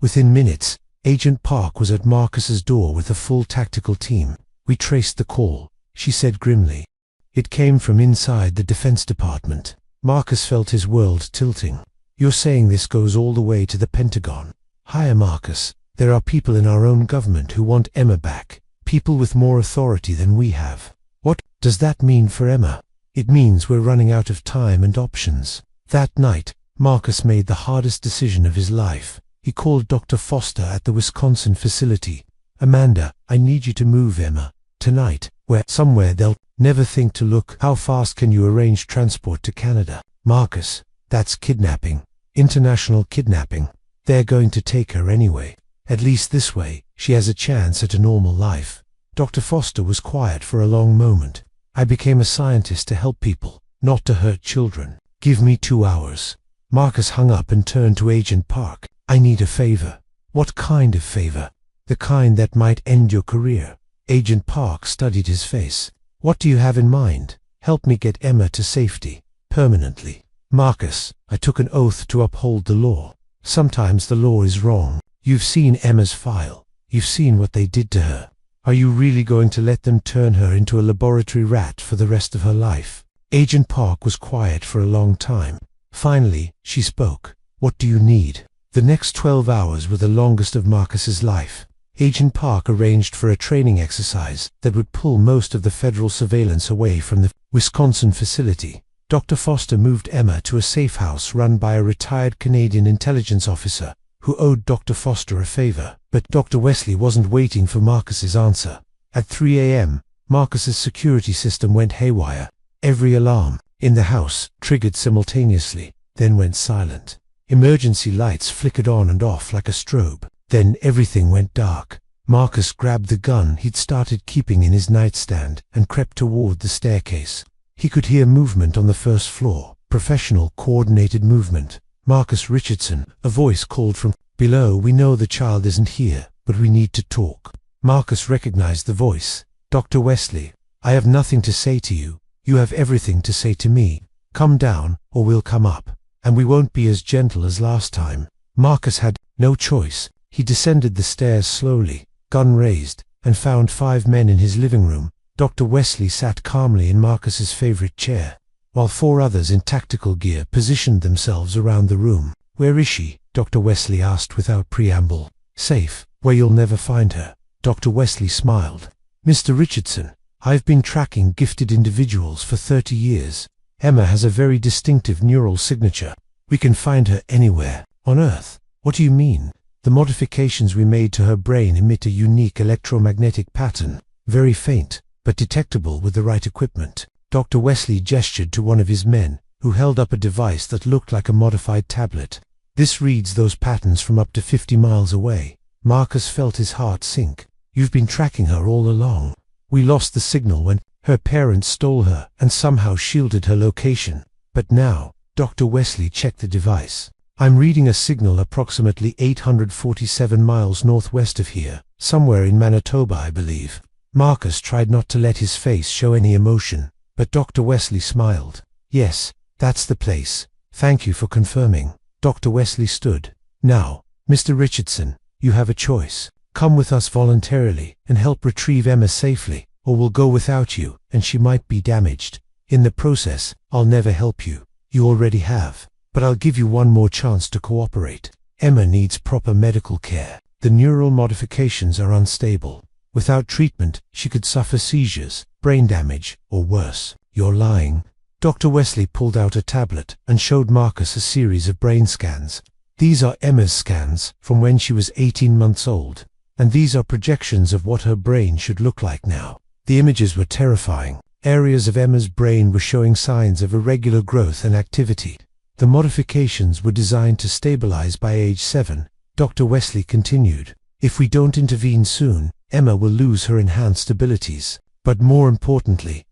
[SPEAKER 1] Within minutes, Agent Park was at Marcus's door with a full tactical team. We traced the call, she said grimly. It came from inside the Defense Department. Marcus felt his world tilting. You're saying this goes all the way to the Pentagon? Hiya, Marcus. There are people in our own government who want Emma back. People with more authority than we have. What does that mean for Emma? It means we're running out of time and options. That night, Marcus made the hardest decision of his life. He called Dr. Foster at the Wisconsin facility. Amanda, I need you to move Emma. Tonight, somewhere they'll never think to look. How fast can you arrange transport to Canada? Marcus, that's kidnapping. International kidnapping. They're going to take her anyway. At least this way, she has a chance at a normal life. Dr. Foster was quiet for a long moment. I became a scientist to help people, not to hurt children. Give me 2 hours. Marcus hung up and turned to Agent Park. I need a favor. What kind of favor? The kind that might end your career. Agent Park studied his face. What do you have in mind? Help me get Emma to safety. Permanently. Marcus, I took an oath to uphold the law. Sometimes the law is wrong. You've seen Emma's file. You've seen what they did to her. Are you really going to let them turn her into a laboratory rat for the rest of her life? Agent Park was quiet for a long time. Finally, she spoke. What do you need? The next 12 hours were the longest of Marcus's life. Agent Park arranged for a training exercise that would pull most of the federal surveillance away from the Wisconsin facility. Dr. Foster moved Emma to a safe house run by a retired Canadian intelligence officer who owed Dr. Foster a favor. But Dr. Wesley wasn't waiting for Marcus's answer. At 3 a.m., Marcus's security system went haywire. Every alarm in the house triggered simultaneously, then went silent. Emergency lights flickered on and off like a strobe. Then everything went dark. Marcus grabbed the gun he'd started keeping in his nightstand and crept toward the staircase. He could hear movement on the first floor, professional coordinated movement. Marcus Richardson, a voice called from below. We know the child isn't here, but we need to talk. Marcus recognized the voice. Dr. Wesley, I have nothing to say to you. You have everything to say to me. Come down, or we'll come up, and we won't be as gentle as last time. Marcus had no choice. He descended the stairs slowly, gun raised, and found 5 men in his living room. Dr. Wesley sat calmly in Marcus's favorite chair, while 4 others in tactical gear positioned themselves around the room. Where is she? Dr. Wesley asked without preamble. Safe, where you'll never find her. Dr. Wesley smiled. Mr. Richardson, I've been tracking gifted individuals for 30 years. Emma has a very distinctive neural signature. We can find her anywhere on Earth. What do you mean? The modifications we made to her brain emit a unique electromagnetic pattern, very faint, but detectable with the right equipment. Dr. Wesley gestured to one of his men, who held up a device that looked like a modified tablet. This reads those patterns from up to 50 miles away. Marcus felt his heart sink. You've been tracking her all along. We lost the signal when her parents stole her and somehow shielded her location. But now, Dr. Wesley checked the device. I'm reading a signal approximately 847 miles northwest of here, somewhere in Manitoba, I believe. Marcus tried not to let his face show any emotion, but Dr. Wesley smiled. Yes, that's the place. Thank you for confirming. Dr. Wesley stood. Now, Mr. Richardson, you have a choice. Come with us voluntarily and help retrieve Emma safely, or we'll go without you, and she might be damaged. In the process, I'll never help you. You already have. But I'll give you one more chance to cooperate. Emma needs proper medical care. The neural modifications are unstable. Without treatment, she could suffer seizures, brain damage, or worse. You're lying. Dr. Wesley pulled out a tablet and showed Marcus a series of brain scans. These are Emma's scans from when she was 18 months old, and these are projections of what her brain should look like now. The images were terrifying. Areas of Emma's brain were showing signs of irregular growth and activity. The modifications were designed to stabilize by age 7. Dr. Wesley continued. If we don't intervene soon, Emma will lose her enhanced abilities. But more importantly,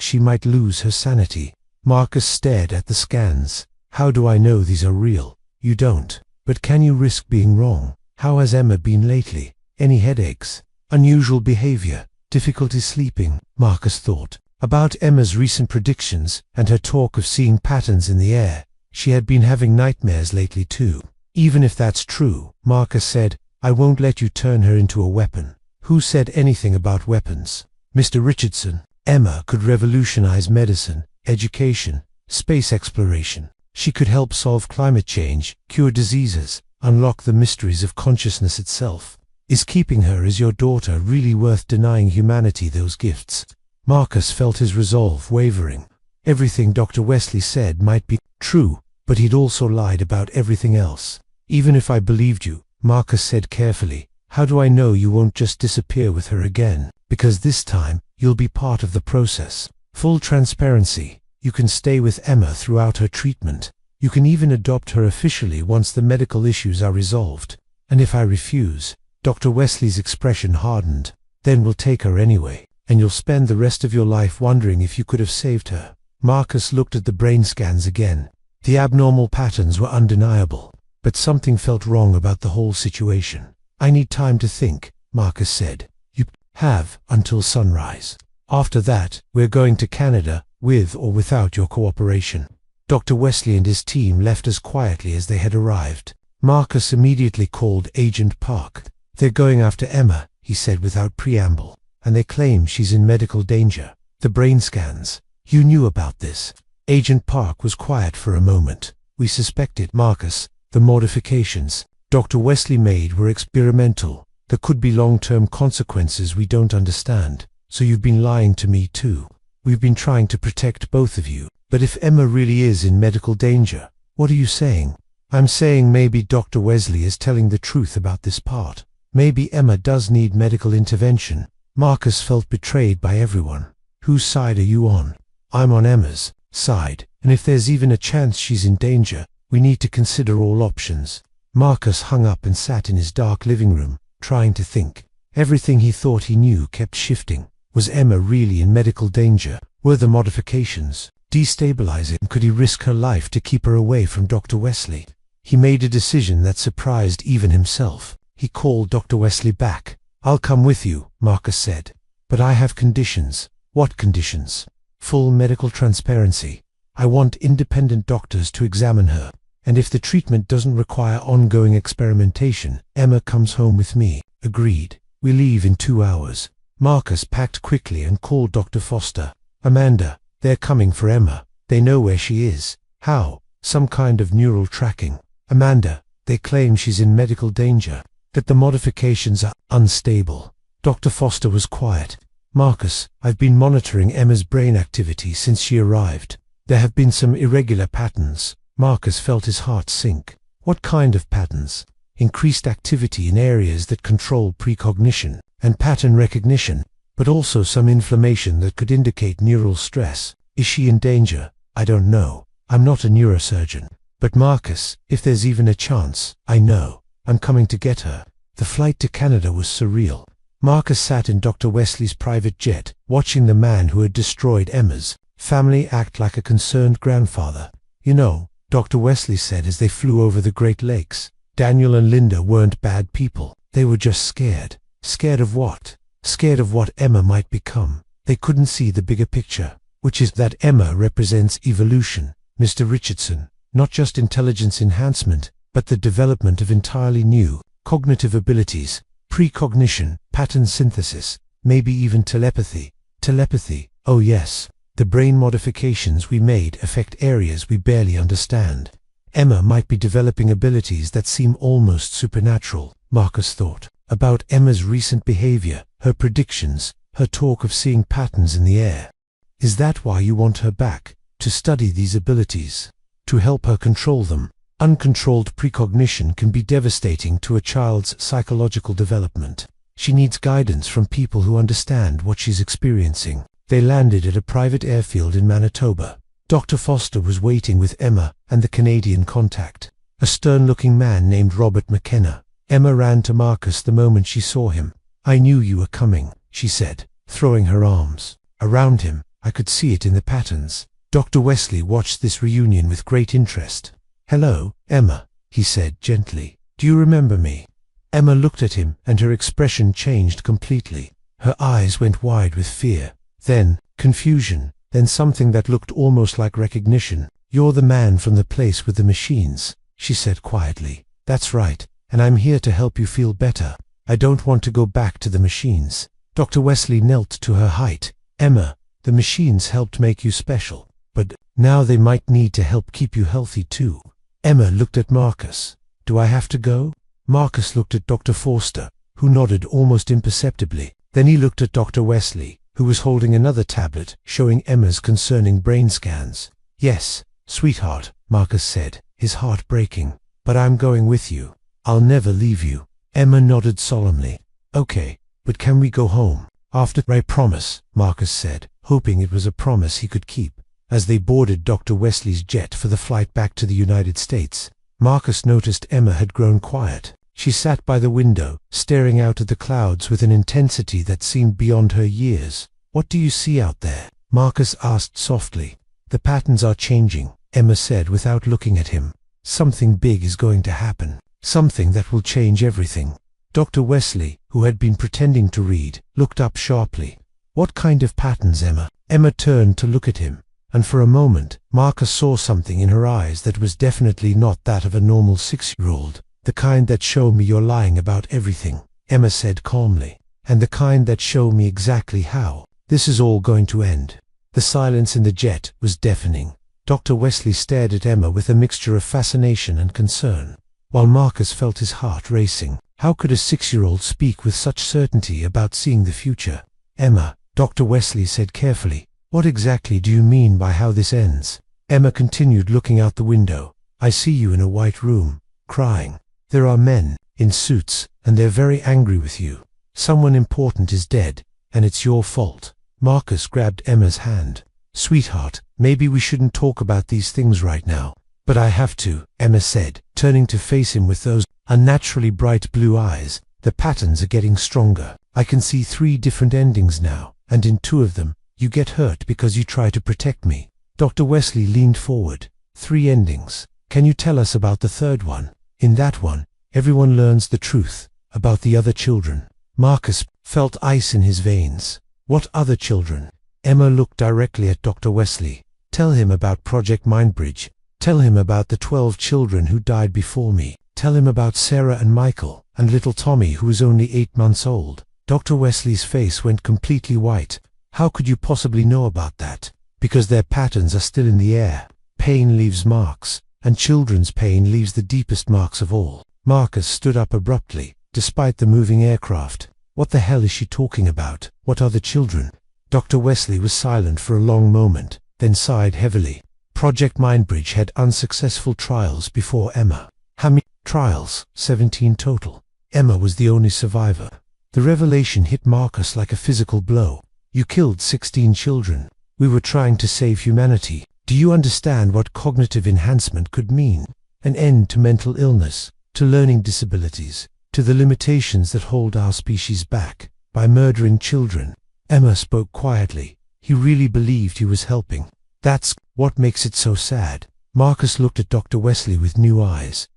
[SPEAKER 1] she might lose her sanity. Marcus stared at the scans. How do I know these are real? You don't. But can you risk being wrong? How has Emma been lately? Any headaches? Unusual behavior? Difficulty sleeping? Marcus thought about Emma's recent predictions and her talk of seeing patterns in the air. She had been having nightmares lately too. Even if that's true, Marcus said, I won't let you turn her into a weapon. Who said anything about weapons? Mr. Richardson. Emma could revolutionize medicine, education, space exploration. She could help solve climate change, cure diseases, unlock the mysteries of consciousness itself. Is keeping her as your daughter really worth denying humanity those gifts? Marcus felt his resolve wavering. Everything Dr. Wesley said might be true, but he'd also lied about everything else. Even if I believed you, Marcus said carefully, how do I know you won't just disappear with her again? Because this time, you'll be part of the process. Full transparency. You can stay with Emma throughout her treatment. You can even adopt her officially once the medical issues are resolved. And if I refuse, Dr. Wesley's expression hardened, then we'll take her anyway, and you'll spend the rest of your life wondering if you could have saved her. Marcus looked at the brain scans again. The abnormal patterns were undeniable, but something felt wrong about the whole situation. I need time to think, Marcus said. You have until sunrise. After that, we're going to Canada, with or without your cooperation. Dr. Wesley and his team left as quietly as they had arrived. Marcus immediately called Agent Park. They're going after Emma, he said without preamble, and they claim she's in medical danger. The brain scans. You knew about this. Agent Park was quiet for a moment. We suspected, Marcus. The modifications Dr. Wesley made were experimental. There could be long-term consequences we don't understand. So you've been lying to me too. We've been trying to protect both of you. But if Emma really is in medical danger, what are you saying? I'm saying maybe Dr. Wesley is telling the truth about this part. Maybe Emma does need medical intervention. Marcus felt betrayed by everyone. Whose side are you on? I'm on Emma's side, and if there's even a chance she's in danger, we need to consider all options. Marcus hung up and sat in his dark living room, trying to think. Everything he thought he knew kept shifting. Was Emma really in medical danger? Were the modifications destabilizing? Could he risk her life to keep her away from Dr. Wesley? He made a decision that surprised even himself. He called Dr. Wesley back. I'll come with you, Marcus said. But I have conditions. What conditions? Full medical transparency. I want independent doctors to examine her. And if the treatment doesn't require ongoing experimentation, Emma comes home with me. Agreed. We leave in 2 hours. Marcus packed quickly and called Dr. Foster. Amanda, they're coming for Emma. They know where she is. How? Some kind of neural tracking. Amanda, they claim she's in medical danger. That the modifications are unstable. Dr. Foster was quiet. Marcus, I've been monitoring Emma's brain activity since she arrived. There have been some irregular patterns. Marcus felt his heart sink. What kind of patterns? Increased activity in areas that control precognition and pattern recognition, but also some inflammation that could indicate neural stress. Is she in danger? I don't know. I'm not a neurosurgeon. But Marcus, if there's even a chance, I know. I'm coming to get her. The flight to Canada was surreal. Marcus sat in Dr. Wesley's private jet, watching the man who had destroyed Emma's family act like a concerned grandfather. You know, Dr. Wesley said as they flew over the Great Lakes, Daniel and Linda weren't bad people. They were just scared. Scared of what? Scared of what Emma might become. They couldn't see the bigger picture, which is that Emma represents evolution, Mr. Richardson, not just intelligence enhancement, but the development of entirely new, cognitive abilities, precognition, pattern synthesis, maybe even telepathy. Telepathy, oh yes. The brain modifications we made affect areas we barely understand. Emma might be developing abilities that seem almost supernatural, Marcus thought. About Emma's recent behavior, her predictions, her talk of seeing patterns in the air. Is that why you want her back? To study these abilities? To help her control them? Uncontrolled precognition can be devastating to a child's psychological development. She needs guidance from people who understand what she's experiencing. They landed at a private airfield in Manitoba. Dr. Foster was waiting with Emma and the Canadian contact, a stern-looking man named Robert McKenna. Emma ran to Marcus the moment she saw him. "I knew you were coming," she said, throwing her arms around him. I could see it in the patterns. Dr. Wesley watched this reunion with great interest. "Hello, Emma," he said gently. "Do you remember me?" Emma looked at him, and her expression changed completely. Her eyes went wide with fear, then confusion, then something that looked almost like recognition. "You're the man from the place with the machines," she said quietly. "That's right, and I'm here to help you feel better. I don't want to go back to the machines." Dr. Wesley knelt to her height. "Emma, the machines helped make you special, but now they might need to help keep you healthy too." Emma looked at Marcus. "Do I have to go?" Marcus looked at Dr. Forster, who nodded almost imperceptibly. Then he looked at Dr. Wesley, who was holding another tablet showing Emma's concerning brain scans. "Yes, sweetheart," Marcus said, his heart breaking. "But I'm going with you. I'll never leave you." Emma nodded solemnly. "Okay, but can we go home after?" "I promise," Marcus said, hoping it was a promise he could keep. As they boarded Dr. Wesley's jet for the flight back to the United States, Marcus noticed Emma had grown quiet. She sat by the window, staring out at the clouds with an intensity that seemed beyond her years. "What do you see out there?" Marcus asked softly. "The patterns are changing," Emma said without looking at him. "Something big is going to happen. Something that will change everything." Dr. Wesley, who had been pretending to read, looked up sharply. "What kind of patterns, Emma?" Emma turned to look at him, and for a moment, Marcus saw something in her eyes that was definitely not that of a normal 6-year-old. "The kind that show me you're lying about everything," Emma said calmly. "And the kind that show me exactly how this is all going to end." The silence in the jet was deafening. Dr. Wesley stared at Emma with a mixture of fascination and concern, while Marcus felt his heart racing. How could a 6-year-old speak with such certainty about seeing the future? "Emma," Dr. Wesley said carefully, "what exactly do you mean by how this ends?" Emma continued looking out the window. "I see you in a white room, crying. There are men in suits, and they're very angry with you. Someone important is dead, and it's your fault." Marcus grabbed Emma's hand. "Sweetheart, maybe we shouldn't talk about these things right now." "But I have to," Emma said, turning to face him with those unnaturally bright blue eyes. "The patterns are getting stronger. I can see 3 different endings now, and in 2 of them, you get hurt because you try to protect me." Dr. Wesley leaned forward. "3 endings. Can you tell us about the 3rd one? In that one, everyone learns the truth about the other children." Marcus felt ice in his veins. "What other children?" Emma looked directly at Dr. Wesley. "Tell him about Project Mindbridge. Tell him about the 12 children who died before me. Tell him about Sarah and Michael, and little Tommy who was only 8 months old." Dr. Wesley's face went completely white. "How could you possibly know about that?" "Because their patterns are still in the air. Pain leaves marks, and children's pain leaves the deepest marks of all." Marcus stood up abruptly, despite the moving aircraft. "What the hell is she talking about? What are the children?" Dr. Wesley was silent for a long moment, then sighed heavily. Project Mindbridge had unsuccessful trials before Emma. "How many trials?" 17 total. Emma was the only survivor. The revelation hit Marcus like a physical blow. "You killed 16 children. We were trying to save humanity. Do you understand what cognitive enhancement could mean? An end to mental illness, to learning disabilities, to the limitations that hold our species back, by murdering children." Emma spoke quietly. He really believed he was helping. "That's what makes it so sad." Marcus looked at Dr. Wesley with new eyes.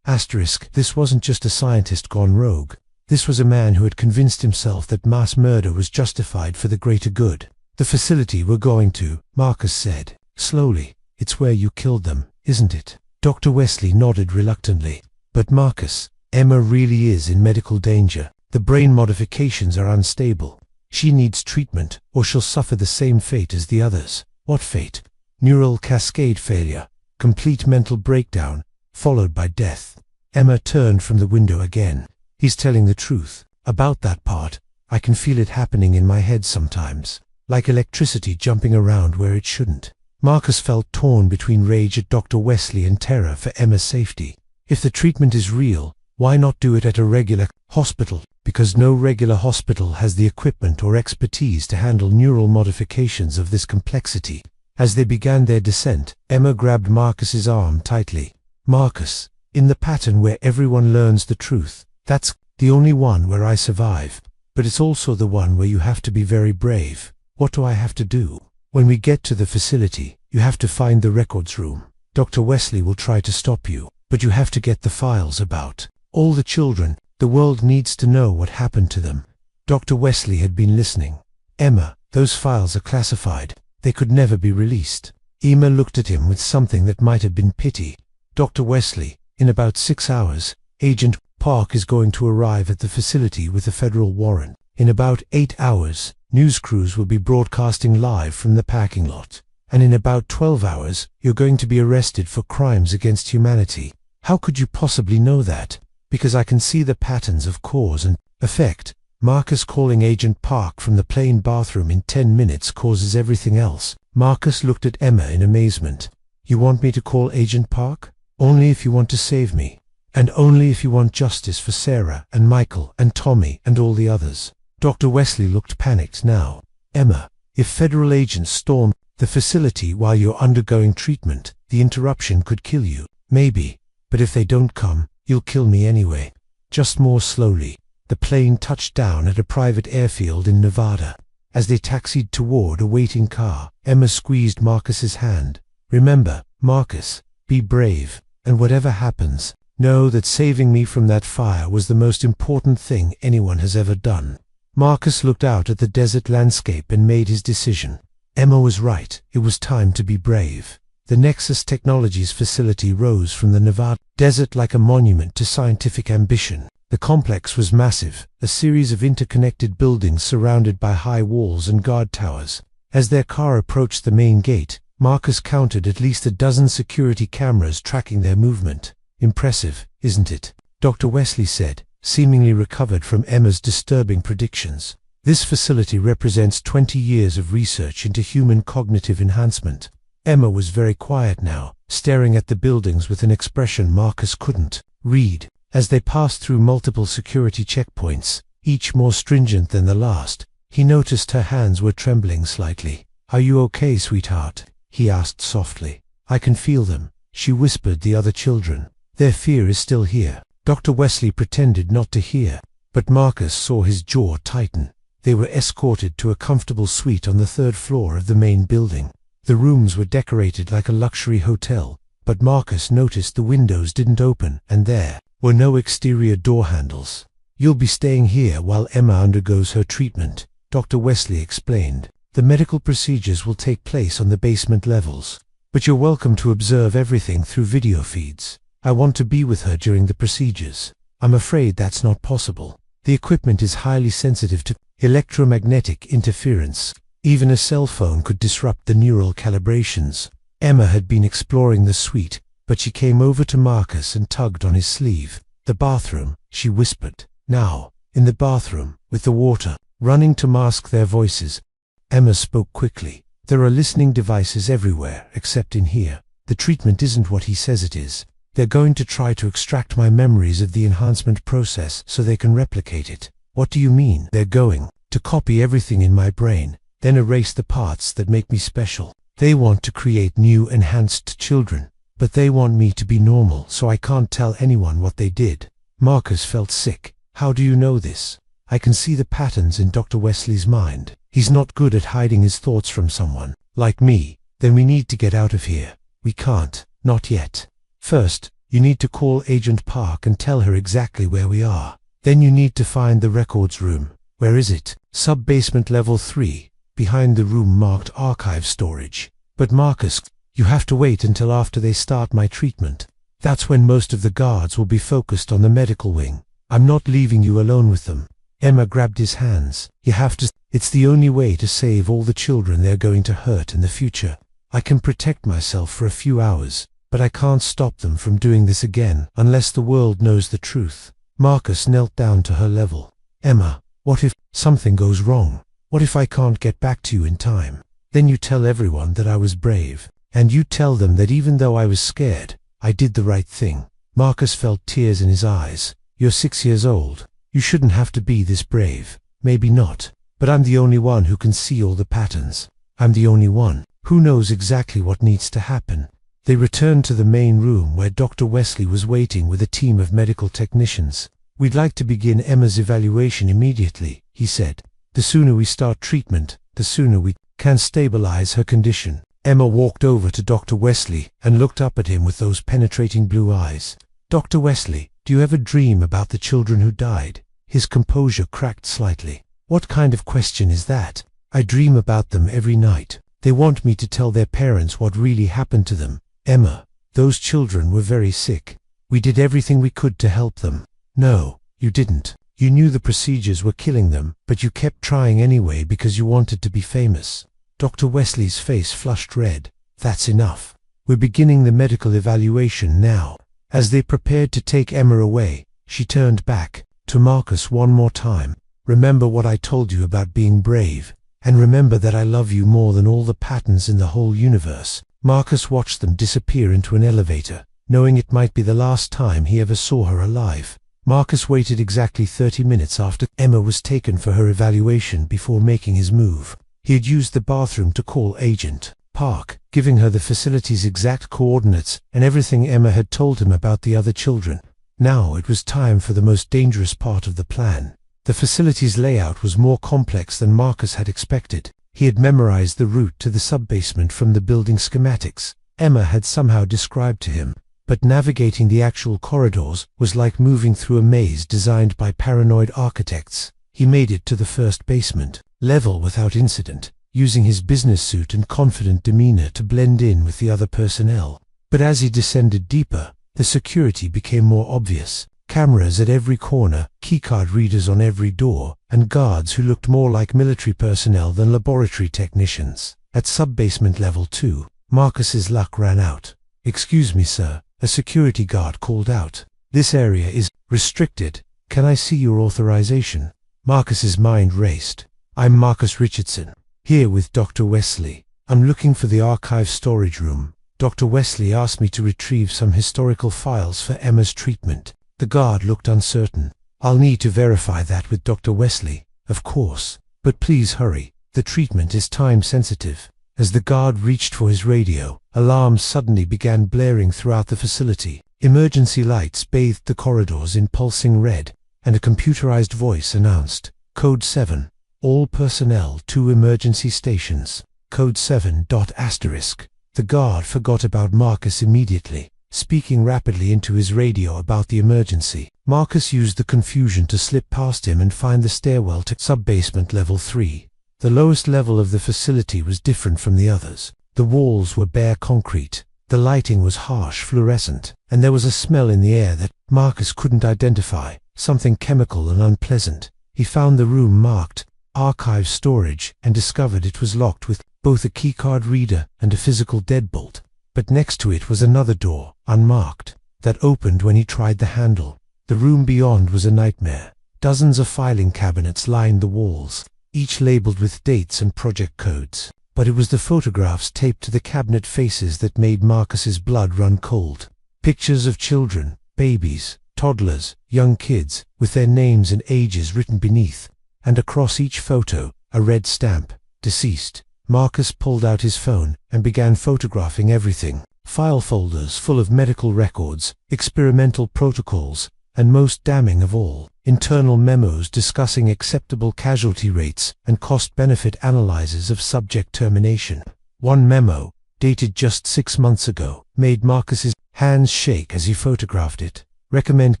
[SPEAKER 1] This wasn't just a scientist gone rogue. This was a man who had convinced himself that mass murder was justified for the greater good. "The facility we're going to," Marcus said, slowly. "It's where you killed them, isn't it?" Dr. Wesley nodded reluctantly. "But Marcus, Emma really is in medical danger. The brain modifications are unstable. She needs treatment, or she'll suffer the same fate as the others." "What fate?" "Neural cascade failure, complete mental breakdown, followed by death." Emma turned from the window again. "He's telling the truth about that part. I can feel it happening in my head sometimes, like electricity jumping around where it shouldn't. Marcus felt torn between rage at Dr. Wesley and terror for Emma's safety. If the treatment is real, why not do it at a regular hospital? Because no regular hospital has the equipment or expertise to handle neural modifications of this complexity. As they began their descent, Emma grabbed Marcus's arm tightly. Marcus, in the pattern where everyone learns the truth, that's the only one where I survive. But it's also the one where you have to be very brave. What do I have to do? When we get to the facility, you have to find the records room. Dr. Wesley will try to stop you, but you have to get the files about all the children. The world needs to know what happened to them. Dr. Wesley had been listening. Emma, those files are classified. They could never be released. Emma looked at him with something that might have been pity. Dr. Wesley, in about 6 hours, Agent Park is going to arrive at the facility with a federal warrant. In about 8 hours, news crews will be broadcasting live from the parking lot. And in about 12 hours, you're going to be arrested for crimes against humanity. How could you possibly know that? Because I can see the patterns of cause and effect. Marcus calling Agent Park from the plane bathroom in 10 minutes causes everything else. Marcus looked at Emma in amazement. You want me to call Agent Park? Only if you want to save me. And only if you want justice for Sarah and Michael and Tommy and all the others. Dr. Wesley looked panicked now. Emma, if federal agents storm the facility while you're undergoing treatment, the interruption could kill you. Maybe. But if they don't come, you'll kill me anyway. Just more slowly. The plane touched down at a private airfield in Nevada. As they taxied toward a waiting car, Emma squeezed Marcus's hand. Remember, Marcus, be brave, and whatever happens, know that saving me from that fire was the most important thing anyone has ever done. Marcus looked out at the desert landscape and made his decision. Emma was right. It was time to be brave. The Nexus Technologies facility rose from the Nevada desert like a monument to scientific ambition. The complex was massive, a series of interconnected buildings surrounded by high walls and guard towers. As their car approached the main gate, Marcus counted at least a dozen security cameras tracking their movement. Impressive, isn't it? Dr. Wesley said, seemingly recovered from Emma's disturbing predictions. This facility represents 20 years of research into human cognitive enhancement. Emma was very quiet now, staring at the buildings with an expression Marcus couldn't read. As they passed through multiple security checkpoints, each more stringent than the last, he noticed her hands were trembling slightly. Are you okay, sweetheart? He asked softly. I can feel them, she whispered the other children. Their fear is still here. Dr. Wesley pretended not to hear, but Marcus saw his jaw tighten. They were escorted to a comfortable suite on the 3rd floor of the main building. The rooms were decorated like a luxury hotel, but Marcus noticed the windows didn't open, and there were no exterior door handles. You'll be staying here while Emma undergoes her treatment, Dr. Wesley explained. The medical procedures will take place on the basement levels, but you're welcome to observe everything through video feeds. I want to be with her during the procedures. I'm afraid that's not possible. The equipment is highly sensitive to electromagnetic interference. Even a cell phone could disrupt the neural calibrations. Emma had been exploring the suite, but she came over to Marcus and tugged on his sleeve. The bathroom, she whispered. Now, in the bathroom, with the water running to mask their voices. Emma spoke quickly. There are listening devices everywhere, except in here. The treatment isn't what he says it is. They're going to try to extract my memories of the enhancement process so they can replicate it. What do you mean? They're going to copy everything in my brain, then erase the parts that make me special. They want to create new enhanced children, but they want me to be normal so I can't tell anyone what they did. Marcus felt sick. How do you know this? I can see the patterns in Dr. Wesley's mind. He's not good at hiding his thoughts from someone like me. Then we need to get out of here. We can't, not yet. First, you need to call Agent Park and tell her exactly where we are. Then you need to find the records room. Where is it? Sub-basement level 3, behind the room marked archive storage. But Marcus, you have to wait until after they start my treatment. That's when most of the guards will be focused on the medical wing. I'm not leaving you alone with them. Emma grabbed his hands. You have to. It's the only way to save all the children they're going to hurt in the future. I can protect myself for a few hours, but I can't stop them from doing this again unless the world knows the truth. Marcus knelt down to her level. Emma, what if Something goes wrong. What if I can't get back to you in time? Then you tell everyone that I was brave, and you tell them that even though I was scared, I did the right thing. Marcus felt tears in his eyes. You're 6 years old. You shouldn't have to be this brave. Maybe not, but I'm the only one who can see all the patterns. I'm the only one who knows exactly what needs to happen. They returned to the main room where Dr. Wesley was waiting with a team of medical technicians. We'd like to begin Emma's evaluation immediately, he said. The sooner we start treatment, the sooner we can stabilize her condition. Emma walked over to Dr. Wesley and looked up at him with those penetrating blue eyes. Dr. Wesley, do you ever dream about the children who died? His composure cracked slightly. What kind of question is that? I dream about them every night. They want me to tell their parents what really happened to them. Emma, those children were very sick. We did everything we could to help them. No, you didn't. You knew the procedures were killing them, but you kept trying anyway because you wanted to be famous. Dr. Wesley's face flushed red. That's enough. We're beginning the medical evaluation now. As they prepared to take Emma away, she turned back to Marcus one more time. Remember what I told you about being brave, and remember that I love you more than all the patterns in the whole universe. Marcus watched them disappear into an elevator, knowing it might be the last time he ever saw her alive. Marcus waited exactly 30 minutes after Emma was taken for her evaluation before making his move. He had used the bathroom to call Agent Park, giving her the facility's exact coordinates and everything Emma had told him about the other children. Now it was time for the most dangerous part of the plan. The facility's layout was more complex than Marcus had expected. He had memorized the route to the subbasement from the building schematics Emma had somehow described to him. But navigating the actual corridors was like moving through a maze designed by paranoid architects. He made it to the first basement level without incident, using his business suit and confident demeanor to blend in with the other personnel. But as he descended deeper, the security became more obvious. Cameras at every corner, keycard readers on every door, and guards who looked more like military personnel than laboratory technicians. At sub-basement level 2, Marcus's luck ran out. "Excuse me, sir," a security guard called out. "This area is restricted. Can I see your authorization?" Marcus's mind raced. "I'm Marcus Richardson, here with Dr. Wesley. I'm looking for the archive storage room. Dr. Wesley asked me to retrieve some historical files for Emma's treatment." The guard looked uncertain. "I'll need to verify that with Dr. Wesley, of course. But please hurry. The treatment is time sensitive." As the guard reached for his radio, alarms suddenly began blaring throughout the facility. Emergency lights bathed the corridors in pulsing red, and a computerized voice announced, "Code 7. All personnel to emergency stations. Code 7. **." The guard forgot about Marcus immediately, speaking rapidly into his radio about the emergency. Marcus used the confusion to slip past him and find the stairwell to sub-basement level 3. The lowest level of the facility was different from the others. The walls were bare concrete, the lighting was harsh fluorescent, and there was a smell in the air that Marcus couldn't identify, something chemical and unpleasant. He found the room marked Archive Storage and discovered it was locked with both a keycard reader and a physical deadbolt. But next to it was another door, unmarked, that opened when he tried the handle. The room beyond was a nightmare. Dozens of filing cabinets lined the walls, each labeled with dates and project codes. But it was the photographs taped to the cabinet faces that made Marcus's blood run cold. Pictures of children, babies, toddlers, young kids, with their names and ages written beneath, and across each photo, a red stamp, "Deceased." Marcus pulled out his phone and began photographing everything. File folders full of medical records, experimental protocols, and most damning of all, internal memos discussing acceptable casualty rates and cost-benefit analyses of subject termination. One memo, dated just 6 months ago, made Marcus's hands shake as he photographed it. Recommend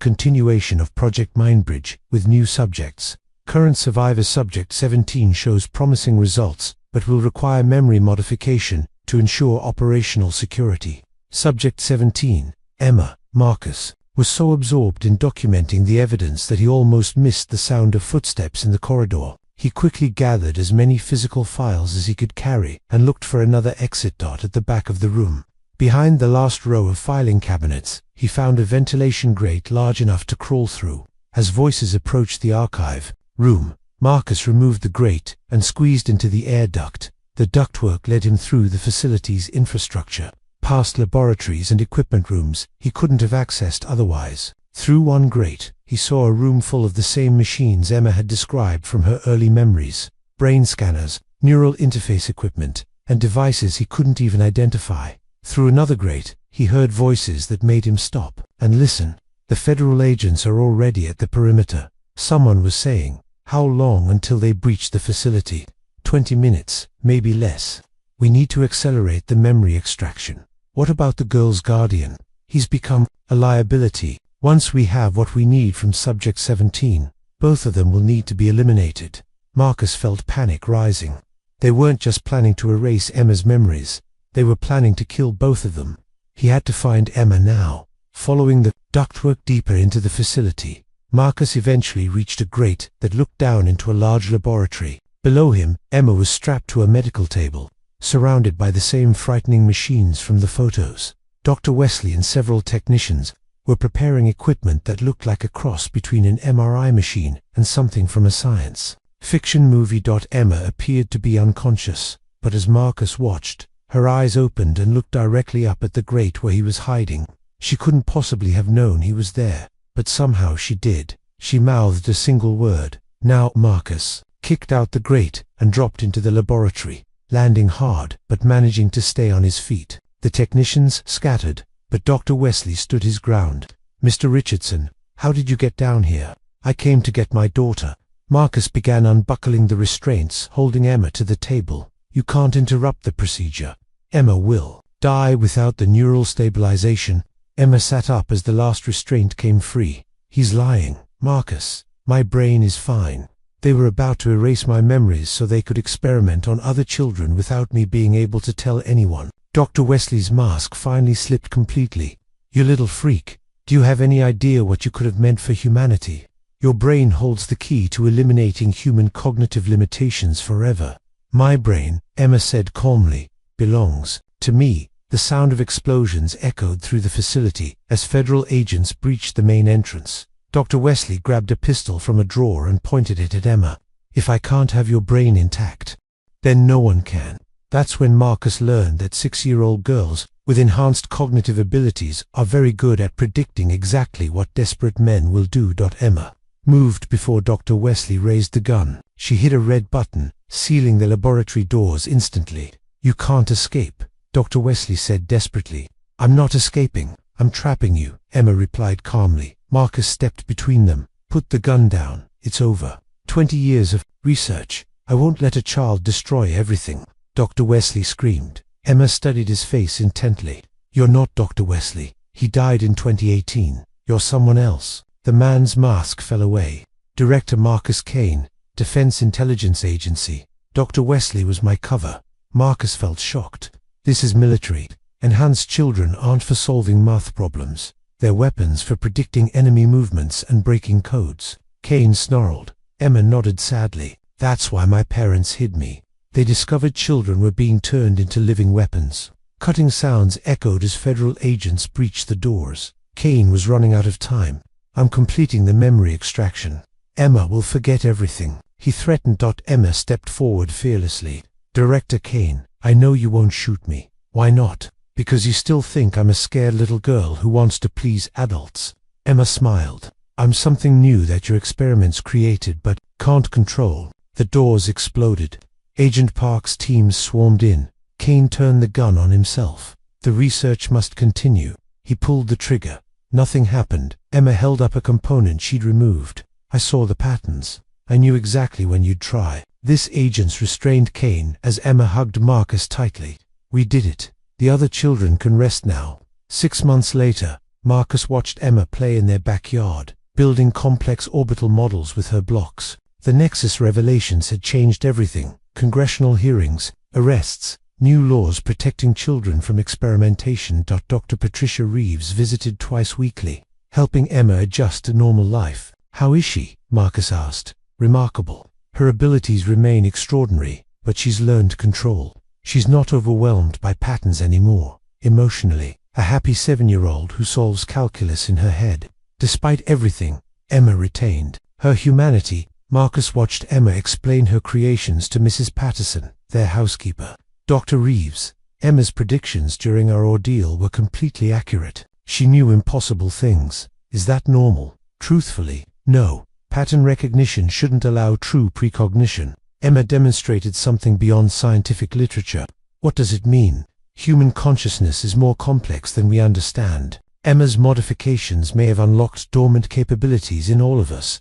[SPEAKER 1] continuation of Project Mindbridge with new subjects. Current survivor subject 17 shows promising results, but will require memory modification to ensure operational security. Subject 17, Emma. Marcus was so absorbed in documenting the evidence that he almost missed the sound of footsteps in the corridor. He quickly gathered as many physical files as he could carry and looked for another exit dot at the back of the room. Behind the last row of filing cabinets, he found a ventilation grate large enough to crawl through. As voices approached the archive room, Marcus removed the grate and squeezed into the air duct. The ductwork led him through the facility's infrastructure, past laboratories and equipment rooms he couldn't have accessed otherwise. Through one grate, he saw a room full of the same machines Emma had described from her early memories: brain scanners, neural interface equipment, and devices he couldn't even identify. Through another grate, he heard voices that made him stop and listen. The federal agents are already at the perimeter, someone was saying. How long until they breach the facility? 20 minutes, maybe less. We need to accelerate the memory extraction. What about the girl's guardian? He's become a liability. Once we have what we need from Subject 17, both of them will need to be eliminated. Marcus felt panic rising. They weren't just planning to erase Emma's memories, they were planning to kill both of them. He had to find Emma now. Following the ductwork deeper into the facility, Marcus eventually reached a grate that looked down into a large laboratory. Below him, Emma was strapped to a medical table, surrounded by the same frightening machines from the photos. Dr. Wesley and several technicians were preparing equipment that looked like a cross between an MRI machine and something from a science fiction movie. Emma appeared to be unconscious, but as Marcus watched, her eyes opened and looked directly up at the grate where he was hiding. She couldn't possibly have known he was there, but somehow she did. She mouthed a single word: "Now." Marcus kicked out the grate and dropped into the laboratory, landing hard but managing to stay on his feet. The technicians scattered, but Dr. Wesley stood his ground. "Mr. Richardson, how did you get down here?" "I came to get my daughter." Marcus began unbuckling the restraints, holding Emma to the table. "You can't interrupt the procedure. Emma will die without the neural stabilization." Emma sat up as the last restraint came free. "He's lying, Marcus. My brain is fine. They were about to erase my memories so they could experiment on other children without me being able to tell anyone." Dr. Wesley's mask finally slipped completely. "You little freak. Do you have any idea what you could have meant for humanity? Your brain holds the key to eliminating human cognitive limitations forever." "My brain," Emma said calmly, "belongs to me." The sound of explosions echoed through the facility as federal agents breached the main entrance. Dr. Wesley grabbed a pistol from a drawer and pointed it at Emma. "If I can't have your brain intact, then no one can." That's when Marcus learned that 6-year-old girls with enhanced cognitive abilities are very good at predicting exactly what desperate men will do. Emma moved before Dr. Wesley raised the gun. She hit a red button, sealing the laboratory doors instantly. "You can't escape," Dr. Wesley said desperately. "I'm not escaping. I'm trapping you," Emma replied calmly. Marcus stepped between them. "Put the gun down. It's over. 20 years of research. I won't let a child destroy everything," Dr. Wesley screamed. Emma studied his face intently. "You're not Dr. Wesley. He died in 2018. You're someone else." The man's mask fell away. "Director Marcus Kane, Defense Intelligence Agency. Dr. Wesley was my cover." Marcus felt shocked. "This is military. Enhanced children aren't for solving math problems. They're weapons for predicting enemy movements and breaking codes." Kane snarled. Emma nodded sadly. "That's why my parents hid me. They discovered children were being turned into living weapons." Cutting sounds echoed as federal agents breached the doors. Kane was running out of time. "I'm completing the memory extraction. Emma will forget everything," he threatened. Emma stepped forward fearlessly. "Director Kane, I know you won't shoot me." "Why not?" "Because you still think I'm a scared little girl who wants to please adults." Emma smiled. "I'm something new that your experiments created but can't control." The doors exploded. Agent Park's teams swarmed in. Kane turned the gun on himself. The research must continue. He pulled the trigger. Nothing happened. Emma held up a component she'd removed. "I saw the patterns. I knew exactly when you'd try." This agents restrained Kane as Emma hugged Marcus tightly. "We did it. The other children can rest now." 6 months later, Marcus watched Emma play in their backyard, building complex orbital models with her blocks. The Nexus revelations had changed everything. Congressional hearings, arrests, new laws protecting children from experimentation. Dr. Patricia Reeves visited twice weekly, helping Emma adjust to normal life. "How is she?" Marcus asked. "Remarkable. Her abilities remain extraordinary, but she's learned control. She's not overwhelmed by patterns anymore. Emotionally, a happy 7-year-old who solves calculus in her head." Despite everything, Emma retained her humanity. Marcus watched Emma explain her creations to Mrs. Patterson, their housekeeper. Dr. Reeves, Emma's predictions during our ordeal were completely accurate. She knew impossible things. Is that normal? Truthfully, no. Pattern recognition shouldn't allow true precognition. Emma demonstrated something beyond scientific literature. What does it mean? Human consciousness is more complex than we understand. Emma's modifications may have unlocked dormant capabilities in all of us.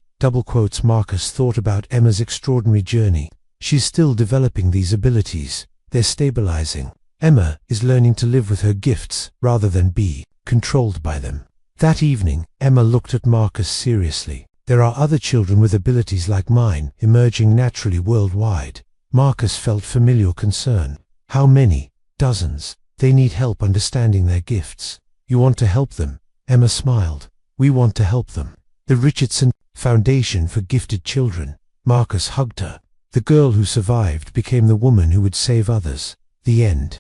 [SPEAKER 1] Marcus thought about Emma's extraordinary journey. She's still developing these abilities. They're stabilizing. Emma is learning to live with her gifts rather than be controlled by them. That evening, Emma looked at Marcus seriously. There are other children with abilities like mine emerging naturally worldwide. Marcus felt familiar concern. How many? Dozens. They need help understanding their gifts. You want to help them? Emma smiled. We want to help them. The Richardson Foundation for Gifted Children. Marcus hugged her. The girl who survived became the woman who would save others. The end.